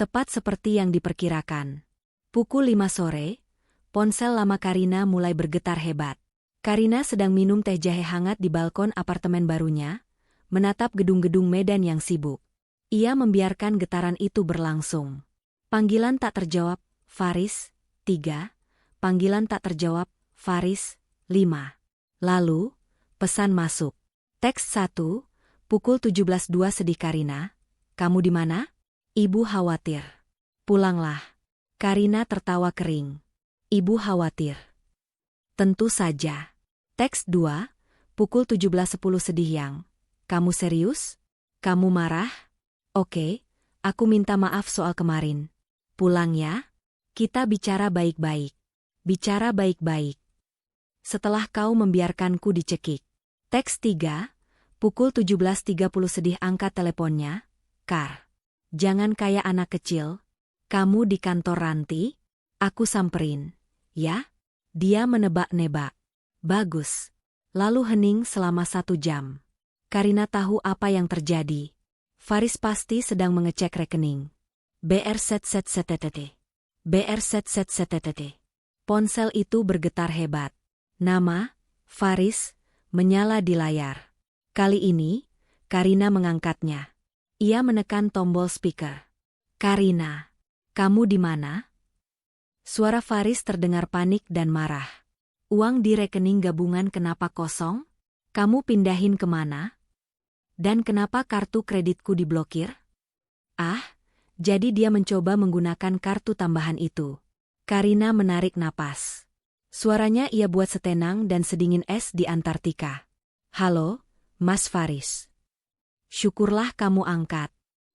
Tepat seperti yang diperkirakan. Pukul 5 sore, ponsel lama Karina mulai bergetar hebat. Karina sedang minum teh jahe hangat di balkon apartemen barunya, menatap gedung-gedung Medan yang sibuk. Ia membiarkan getaran itu berlangsung. Panggilan tak terjawab, Faris, 3. Panggilan tak terjawab, Faris, 5. Lalu, pesan masuk. Teks 1, pukul 17.02 sedih Karina. Kamu di mana? Ibu khawatir. Pulanglah. Karina tertawa kering. Ibu khawatir. Tentu saja. Teks 2, pukul 17.10 sedih Yang. Kamu serius? Kamu marah? Oke, aku minta maaf soal kemarin. Pulang ya. Kita bicara baik-baik. Bicara baik-baik. Setelah kau membiarkanku dicekik. Teks 3, pukul 17.30 sedih angkat teleponnya. Kar. Jangan kayak anak kecil. Kamu di kantor Ranti? Aku samperin. Ya? Dia menebak-nebak. Bagus. Lalu hening selama 1 jam. Karina tahu apa yang terjadi. Faris pasti sedang mengecek rekening. BR set set setetete. BR set set setetete. Ponsel itu bergetar hebat. Nama, Faris, menyala di layar. Kali ini, Karina mengangkatnya. Ia menekan tombol speaker. Karina, kamu di mana? Suara Faris terdengar panik dan marah. Uang di rekening gabungan kenapa kosong? Kamu pindahin kemana? Dan kenapa kartu kreditku diblokir? Ah, jadi dia mencoba menggunakan kartu tambahan itu. Karina menarik napas. Suaranya ia buat setenang dan sedingin es di Antartika. Halo, Mas Faris. Syukurlah kamu angkat.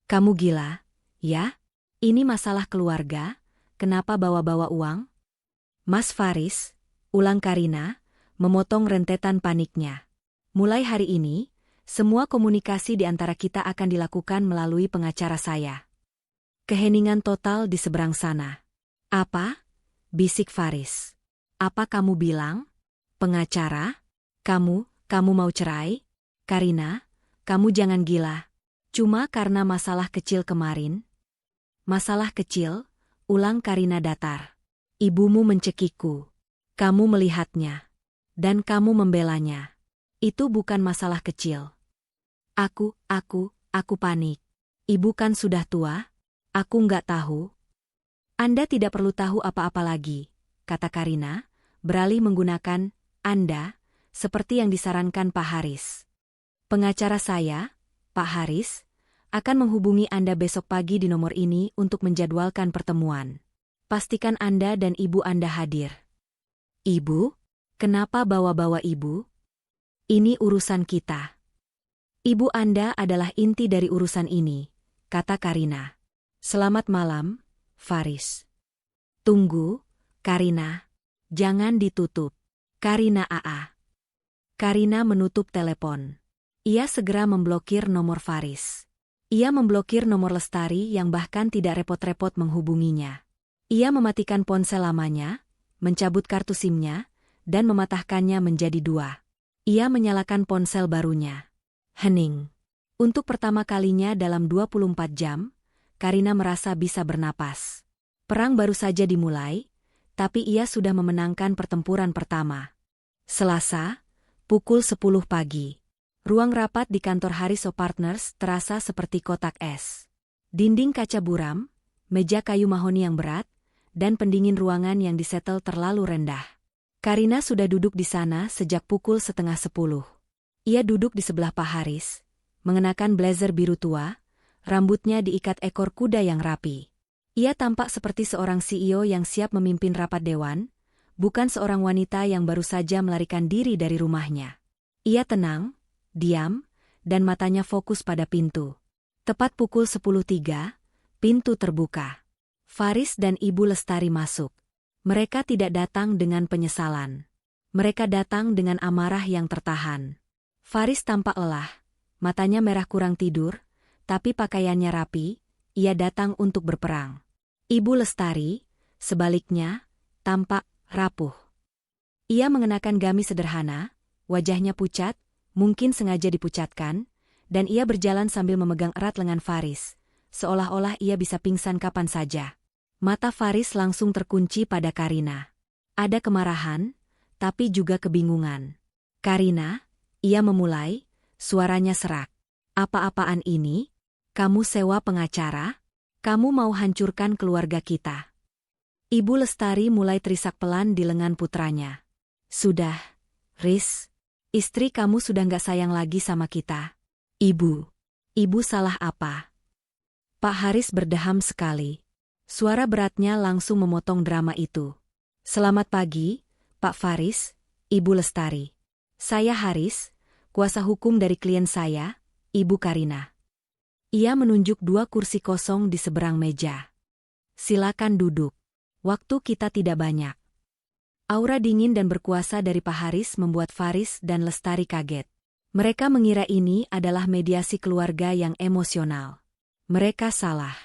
Kamu gila, ya? Ini masalah keluarga, kenapa bawa-bawa uang? Mas Faris, ulang Karina, memotong rentetan paniknya. Mulai hari ini, semua komunikasi di antara kita akan dilakukan melalui pengacara saya. Keheningan total di seberang sana. Apa? Bisik Faris. Apa kamu bilang? Pengacara? Kamu mau cerai? Karina, kamu jangan gila. Cuma karena masalah kecil kemarin. Masalah kecil? Ulang Karina datar. Ibumu mencekikku. Kamu melihatnya. Dan kamu membelanya. Itu bukan masalah kecil. Aku panik. Ibu kan sudah tua? Aku nggak tahu. Anda tidak perlu tahu apa-apa lagi, kata Karina, beralih menggunakan Anda, seperti yang disarankan Pak Haris. Pengacara saya, Pak Haris, akan menghubungi Anda besok pagi di nomor ini untuk menjadwalkan pertemuan. Pastikan Anda dan ibu Anda hadir. Ibu? Kenapa bawa-bawa ibu? Ini urusan kita. Ibu Anda adalah inti dari urusan ini, kata Karina. Selamat malam, Faris. Tunggu, Karina. Jangan ditutup. Karina AA. Karina menutup telepon. Ia segera memblokir nomor Faris. Ia memblokir nomor Lestari yang bahkan tidak repot-repot menghubunginya. Ia mematikan ponsel lamanya, mencabut kartu SIM-nya, dan mematahkannya menjadi 2. Ia menyalakan ponsel barunya. Hening. Untuk pertama kalinya dalam 24 jam, Karina merasa bisa bernapas. Perang baru saja dimulai, tapi ia sudah memenangkan pertempuran pertama. Selasa, pukul 10 pagi. Ruang rapat di kantor Hariso Partners terasa seperti kotak es. Dinding kaca buram, meja kayu mahoni yang berat, dan pendingin ruangan yang disetel terlalu rendah. Karina sudah duduk di sana sejak pukul 9:30. Ia duduk di sebelah Pak Haris, mengenakan blazer biru tua, rambutnya diikat ekor kuda yang rapi. Ia tampak seperti seorang CEO yang siap memimpin rapat dewan, bukan seorang wanita yang baru saja melarikan diri dari rumahnya. Ia tenang, diam, dan matanya fokus pada pintu. Tepat pukul 10.03, pintu terbuka. Faris dan Ibu Lestari masuk. Mereka tidak datang dengan penyesalan. Mereka datang dengan amarah yang tertahan. Faris tampak lelah, matanya merah kurang tidur, tapi pakaiannya rapi, ia datang untuk berperang. Ibu Lestari, sebaliknya, tampak rapuh. Ia mengenakan gamis sederhana, wajahnya pucat, mungkin sengaja dipucatkan, dan ia berjalan sambil memegang erat lengan Faris, seolah-olah ia bisa pingsan kapan saja. Mata Faris langsung terkunci pada Karina. Ada kemarahan, tapi juga kebingungan. Karina, ia memulai, suaranya serak. Apa-apaan ini? Kamu sewa pengacara? Kamu mau hancurkan keluarga kita? Ibu Lestari mulai terisak pelan di lengan putranya. Sudah, Riz. Istri kamu sudah nggak sayang lagi sama kita. Ibu salah apa? Pak Haris berdeham sekali. Suara beratnya langsung memotong drama itu. Selamat pagi, Pak Faris, Ibu Lestari. Saya Haris, kuasa hukum dari klien saya, Ibu Karina. Ia menunjuk 2 kursi kosong di seberang meja. Silakan duduk. Waktu kita tidak banyak. Aura dingin dan berkuasa dari Pak Haris membuat Faris dan Lestari kaget. Mereka mengira ini adalah mediasi keluarga yang emosional. Mereka salah.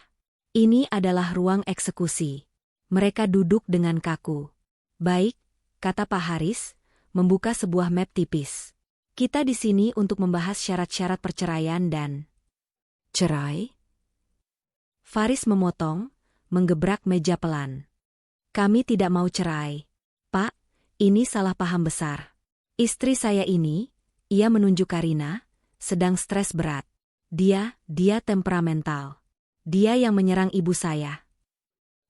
Ini adalah ruang eksekusi. Mereka duduk dengan kaku. Baik, kata Pak Haris, membuka sebuah map tipis. Kita di sini untuk membahas syarat-syarat perceraian dan... Cerai? Faris memotong, menggebrak meja pelan. Kami tidak mau cerai. Pak, ini salah paham besar. Istri saya ini, ia menunjuk Karina, sedang stres berat. Dia temperamental. Dia yang menyerang ibu saya.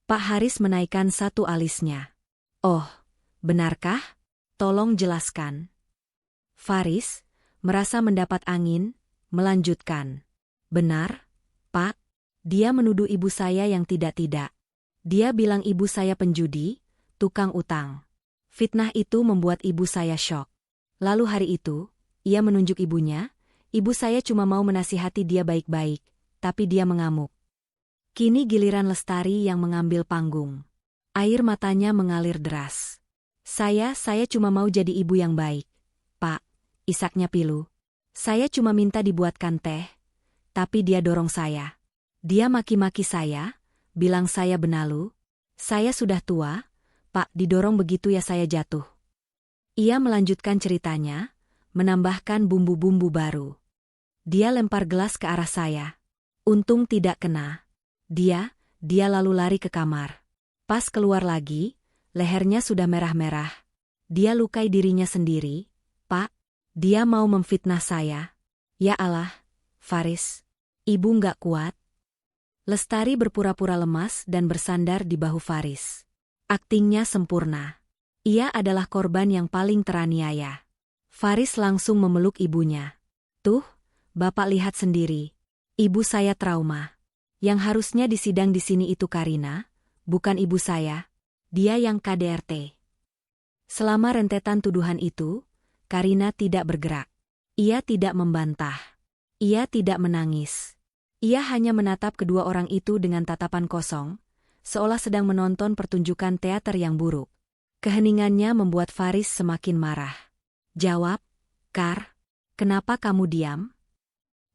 Pak Haris menaikkan satu alisnya. Oh, benarkah? Tolong jelaskan. Faris, merasa mendapat angin, melanjutkan. Benar, Pak. Dia menuduh ibu saya yang tidak-tidak. Dia bilang ibu saya penjudi, tukang utang. Fitnah itu membuat ibu saya syok. Lalu hari itu, ia menunjuk ibunya, ibu saya cuma mau menasihati dia baik-baik, tapi dia mengamuk. Kini giliran Lestari yang mengambil panggung. Air matanya mengalir deras. Saya cuma mau jadi ibu yang baik. Pak, isaknya pilu. Saya cuma minta dibuatkan teh, tapi dia dorong saya. Dia maki-maki saya, bilang saya benalu. Saya sudah tua, Pak, didorong begitu ya saya jatuh. Ia melanjutkan ceritanya, menambahkan bumbu-bumbu baru. Dia lempar gelas ke arah saya. Untung tidak kena. Dia lalu lari ke kamar. Pas keluar lagi, lehernya sudah merah-merah. Dia lukai dirinya sendiri. Pak, dia mau memfitnah saya. Ya Allah, Faris, ibu nggak kuat. Lestari berpura-pura lemas dan bersandar di bahu Faris. Aktingnya sempurna. Ia adalah korban yang paling teraniaya. Faris langsung memeluk ibunya. Tuh, Bapak lihat sendiri. Ibu saya trauma. Yang harusnya disidang di sini itu Karina, bukan ibu saya. Dia yang KDRT. Selama rentetan tuduhan itu, Karina tidak bergerak. Ia tidak membantah. Ia tidak menangis. Ia hanya menatap kedua orang itu dengan tatapan kosong, seolah sedang menonton pertunjukan teater yang buruk. Keheningannya membuat Faris semakin marah. Jawab, Kar, kenapa kamu diam?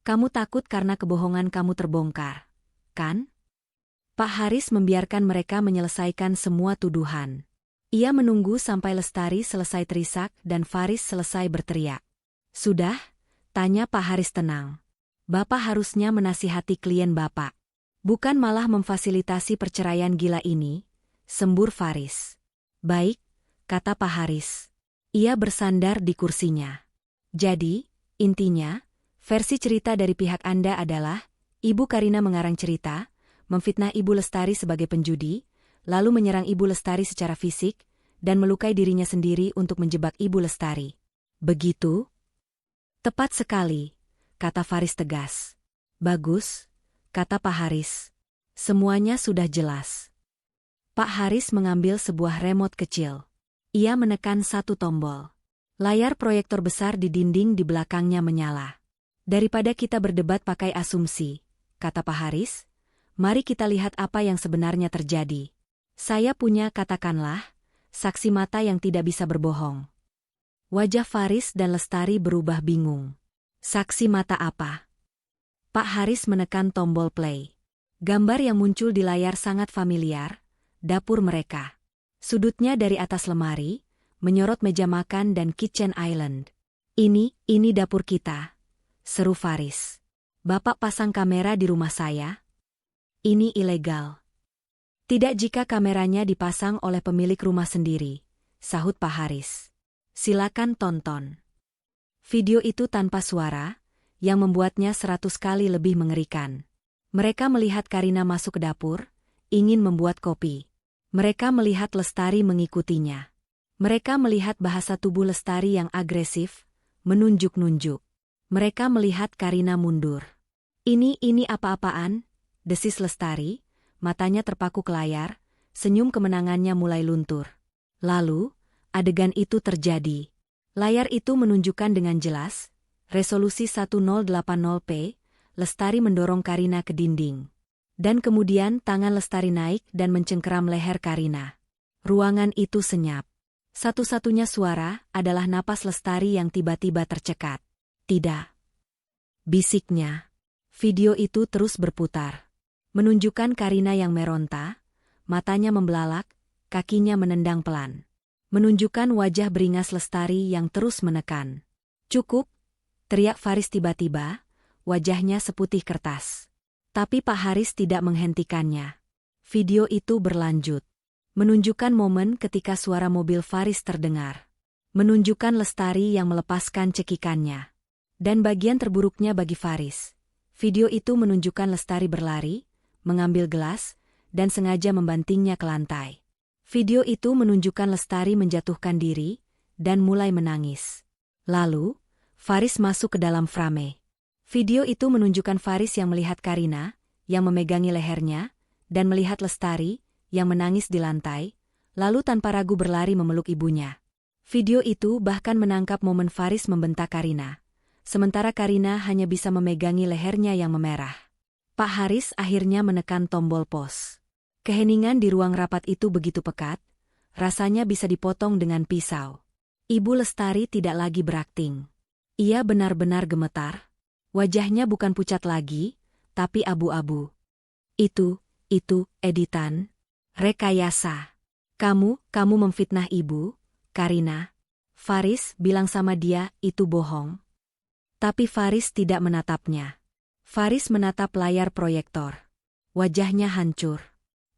Kamu takut karena kebohongan kamu terbongkar, kan? Pak Haris membiarkan mereka menyelesaikan semua tuduhan. Ia menunggu sampai Lestari selesai terisak dan Faris selesai berteriak. Sudah? Tanya Pak Haris tenang. Bapak harusnya menasihati klien Bapak. Bukan malah memfasilitasi perceraian gila ini, sembur Faris. Baik, kata Pak Haris. Ia bersandar di kursinya. Jadi, intinya, versi cerita dari pihak Anda adalah, Ibu Karina mengarang cerita, memfitnah Ibu Lestari sebagai penjudi, lalu menyerang Ibu Lestari secara fisik, dan melukai dirinya sendiri untuk menjebak Ibu Lestari. Begitu? Tepat sekali, kata Faris tegas. Bagus, kata Pak Haris. Semuanya sudah jelas. Pak Haris mengambil sebuah remote kecil. Ia menekan satu tombol. Layar proyektor besar di dinding di belakangnya menyala. Daripada kita berdebat pakai asumsi, kata Pak Haris, mari kita lihat apa yang sebenarnya terjadi. Saya punya, katakanlah, saksi mata yang tidak bisa berbohong. Wajah Faris dan Lestari berubah bingung. Saksi mata apa? Pak Haris menekan tombol play. Gambar yang muncul di layar sangat familiar, dapur mereka. Sudutnya dari atas lemari, menyorot meja makan dan kitchen island. Ini dapur kita, seru Faris. Bapak pasang kamera di rumah saya? Ini ilegal. Tidak jika kameranya dipasang oleh pemilik rumah sendiri, sahut Pak Haris. Silakan tonton. Video itu tanpa suara, yang membuatnya 100 kali lebih mengerikan. Mereka melihat Karina masuk ke dapur, ingin membuat kopi. Mereka melihat Lestari mengikutinya. Mereka melihat bahasa tubuh Lestari yang agresif, menunjuk-nunjuk. Mereka melihat Karina mundur. Ini apa-apaan? Desis Lestari, matanya terpaku ke layar, senyum kemenangannya mulai luntur. Lalu, adegan itu terjadi. Layar itu menunjukkan dengan jelas, resolusi 1080p, Lestari mendorong Karina ke dinding. Dan kemudian tangan Lestari naik dan mencengkeram leher Karina. Ruangan itu senyap. Satu-satunya suara adalah napas Lestari yang tiba-tiba tercekat. Tidak. Bisiknya. Video itu terus berputar. Menunjukkan Karina yang meronta, matanya membelalak, kakinya menendang pelan. Menunjukkan wajah beringas Lestari yang terus menekan. Cukup, teriak Faris tiba-tiba, wajahnya seputih kertas. Tapi Pak Haris tidak menghentikannya. Video itu berlanjut. Menunjukkan momen ketika suara mobil Faris terdengar. Menunjukkan Lestari yang melepaskan cekikannya. Dan bagian terburuknya bagi Faris. Video itu menunjukkan Lestari berlari, mengambil gelas, dan sengaja membantingnya ke lantai. Video itu menunjukkan Lestari menjatuhkan diri, dan mulai menangis. Lalu, Faris masuk ke dalam frame. Video itu menunjukkan Faris yang melihat Karina, yang memegangi lehernya, dan melihat Lestari, yang menangis di lantai, lalu tanpa ragu berlari memeluk ibunya. Video itu bahkan menangkap momen Faris membentak Karina. Sementara Karina hanya bisa memegangi lehernya yang memerah. Pak Haris akhirnya menekan tombol pause. Keheningan di ruang rapat itu begitu pekat, rasanya bisa dipotong dengan pisau. Ibu Lestari tidak lagi berakting. Ia benar-benar gemetar. Wajahnya bukan pucat lagi, tapi abu-abu. Itu editan. Rekayasa. Kamu memfitnah ibu, Karina. Faris bilang sama dia, itu bohong. Tapi Faris tidak menatapnya. Faris menatap layar proyektor. Wajahnya hancur.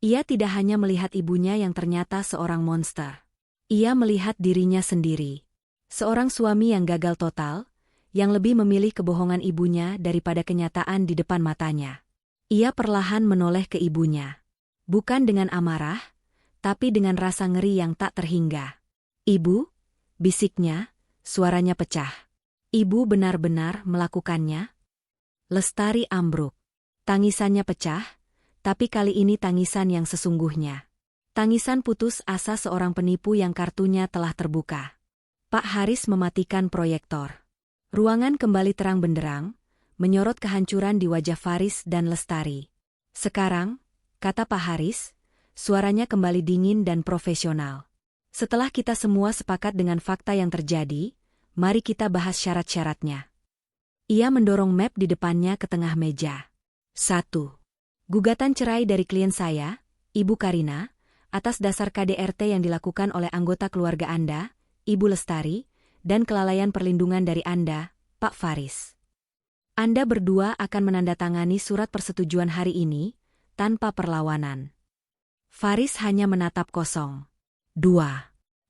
Ia tidak hanya melihat ibunya yang ternyata seorang monster. Ia melihat dirinya sendiri. Seorang suami yang gagal total, yang lebih memilih kebohongan ibunya daripada kenyataan di depan matanya. Ia perlahan menoleh ke ibunya. Bukan dengan amarah, tapi dengan rasa ngeri yang tak terhingga. Ibu, bisiknya, suaranya pecah. Ibu benar-benar melakukannya? Lestari ambruk. Tangisannya pecah, tapi kali ini tangisan yang sesungguhnya. Tangisan putus asa seorang penipu yang kartunya telah terbuka. Pak Haris mematikan proyektor. Ruangan kembali terang benderang, menyorot kehancuran di wajah Faris dan Lestari. Sekarang, kata Pak Haris, suaranya kembali dingin dan profesional. Setelah kita semua sepakat dengan fakta yang terjadi, mari kita bahas syarat-syaratnya. Ia mendorong map di depannya ke tengah meja. 1. Gugatan cerai dari klien saya, Ibu Karina, atas dasar KDRT yang dilakukan oleh anggota keluarga Anda, Ibu Lestari, dan kelalaian perlindungan dari Anda, Pak Faris. Anda berdua akan menandatangani surat persetujuan hari ini, tanpa perlawanan. Faris hanya menatap kosong. 2.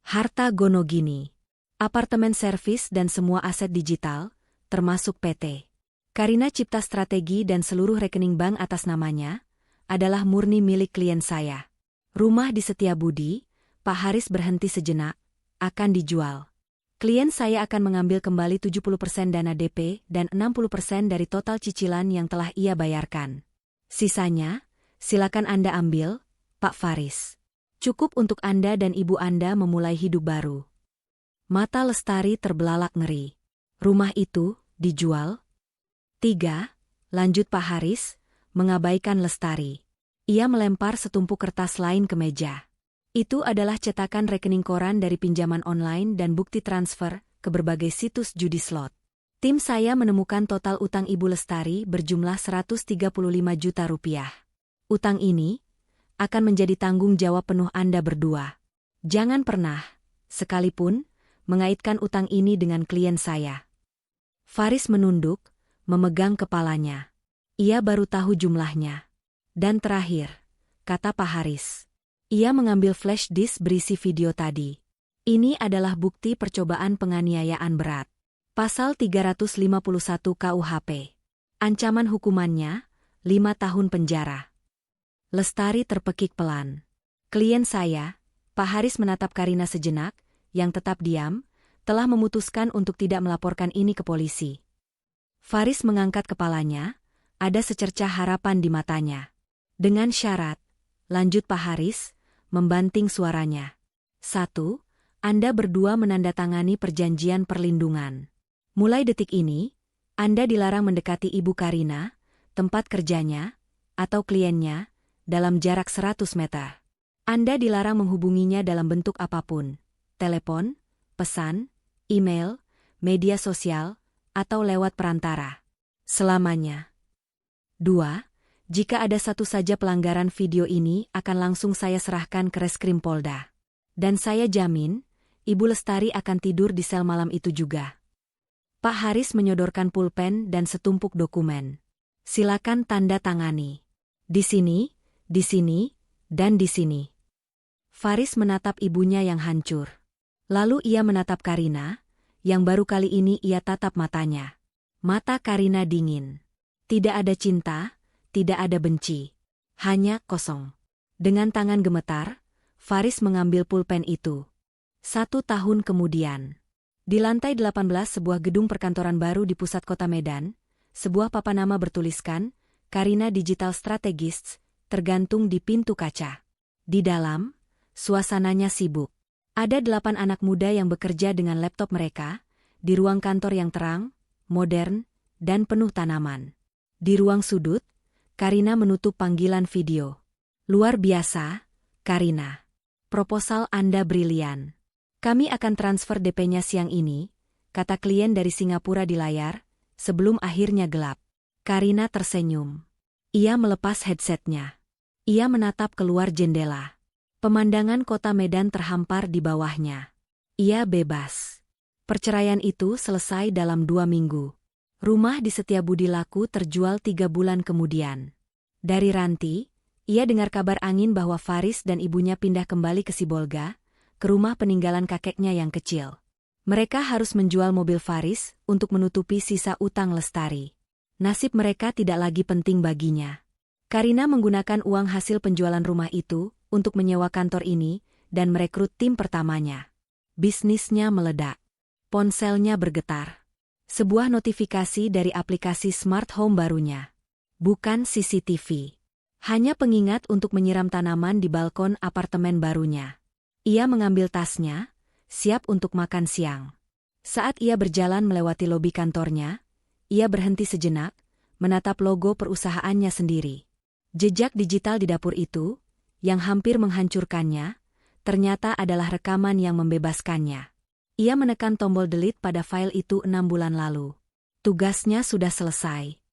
Harta Gonogini. Apartemen servis dan semua aset digital, termasuk PT Karina Cipta Strategi dan seluruh rekening bank atas namanya, adalah murni milik klien saya. Rumah di Setiabudi, Pak Haris berhenti sejenak, akan dijual. Klien saya akan mengambil kembali 70% dana DP dan 60% dari total cicilan yang telah ia bayarkan. Sisanya, silakan Anda ambil, Pak Faris. Cukup untuk Anda dan ibu Anda memulai hidup baru. Mata Lestari terbelalak ngeri. Rumah itu dijual? 3. Lanjut Pak Haris, mengabaikan Lestari. Ia melempar setumpuk kertas lain ke meja. Itu adalah cetakan rekening koran dari pinjaman online dan bukti transfer ke berbagai situs judi slot. Tim saya menemukan total utang Ibu Lestari berjumlah 135 juta rupiah. Utang ini akan menjadi tanggung jawab penuh Anda berdua. Jangan pernah, sekalipun, mengaitkan utang ini dengan klien saya. Faris menunduk, memegang kepalanya. Ia baru tahu jumlahnya. Dan terakhir, kata Pak Haris. Ia mengambil flash disk berisi video tadi. Ini adalah bukti percobaan penganiayaan berat. Pasal 351 KUHP. Ancaman hukumannya, 5 tahun penjara. Lestari terpekik pelan. Klien saya, Pak Haris menatap Karina sejenak, yang tetap diam, telah memutuskan untuk tidak melaporkan ini ke polisi. Faris mengangkat kepalanya, ada secercah harapan di matanya. Dengan syarat, lanjut Pak Haris, membanting suaranya. 1. Anda berdua menandatangani perjanjian perlindungan. Mulai detik ini, Anda dilarang mendekati Ibu Karina, tempat kerjanya, atau kliennya, dalam jarak 100 meter. Anda dilarang menghubunginya dalam bentuk apapun, telepon, pesan, email, media sosial, atau lewat perantara. Selamanya. 2. Jika ada satu saja pelanggaran video ini akan langsung saya serahkan ke Reskrim Polda. Dan saya jamin, Ibu Lestari akan tidur di sel malam itu juga. Pak Haris menyodorkan pulpen dan setumpuk dokumen. Silakan tanda tangani. Di sini, dan di sini. Faris menatap ibunya yang hancur. Lalu ia menatap Karina, yang baru kali ini ia tatap matanya. Mata Karina dingin. Tidak ada cinta, tidak ada benci. Hanya kosong. Dengan tangan gemetar, Faris mengambil pulpen itu. 1 tahun kemudian. Di lantai 18 sebuah gedung perkantoran baru di pusat kota Medan, sebuah papan nama bertuliskan, Karina Digital Strategist, tergantung di pintu kaca. Di dalam, suasananya sibuk. Ada 8 anak muda yang bekerja dengan laptop mereka, di ruang kantor yang terang, modern, dan penuh tanaman. Di ruang sudut, Karina menutup panggilan video. Luar biasa, Karina. Proposal Anda brilian. Kami akan transfer DP-nya siang ini, kata klien dari Singapura di layar, sebelum akhirnya gelap. Karina tersenyum. Ia melepas headsetnya. Ia menatap keluar jendela. Pemandangan kota Medan terhampar di bawahnya. Ia bebas. Perceraian itu selesai dalam 2 minggu. Rumah di Setiabudi laku terjual 3 bulan kemudian. Dari Ranti, ia dengar kabar angin bahwa Faris dan ibunya pindah kembali ke Sibolga, ke rumah peninggalan kakeknya yang kecil. Mereka harus menjual mobil Faris untuk menutupi sisa utang Lestari. Nasib mereka tidak lagi penting baginya. Karina menggunakan uang hasil penjualan rumah itu untuk menyewa kantor ini dan merekrut tim pertamanya. Bisnisnya meledak. Ponselnya bergetar. Sebuah notifikasi dari aplikasi smart home barunya. Bukan CCTV. Hanya pengingat untuk menyiram tanaman di balkon apartemen barunya. Ia mengambil tasnya, siap untuk makan siang. Saat ia berjalan melewati lobi kantornya, ia berhenti sejenak, menatap logo perusahaannya sendiri. Jejak digital di dapur itu, yang hampir menghancurkannya, ternyata adalah rekaman yang membebaskannya. Ia menekan tombol delete pada file itu 6 bulan lalu. Tugasnya sudah selesai.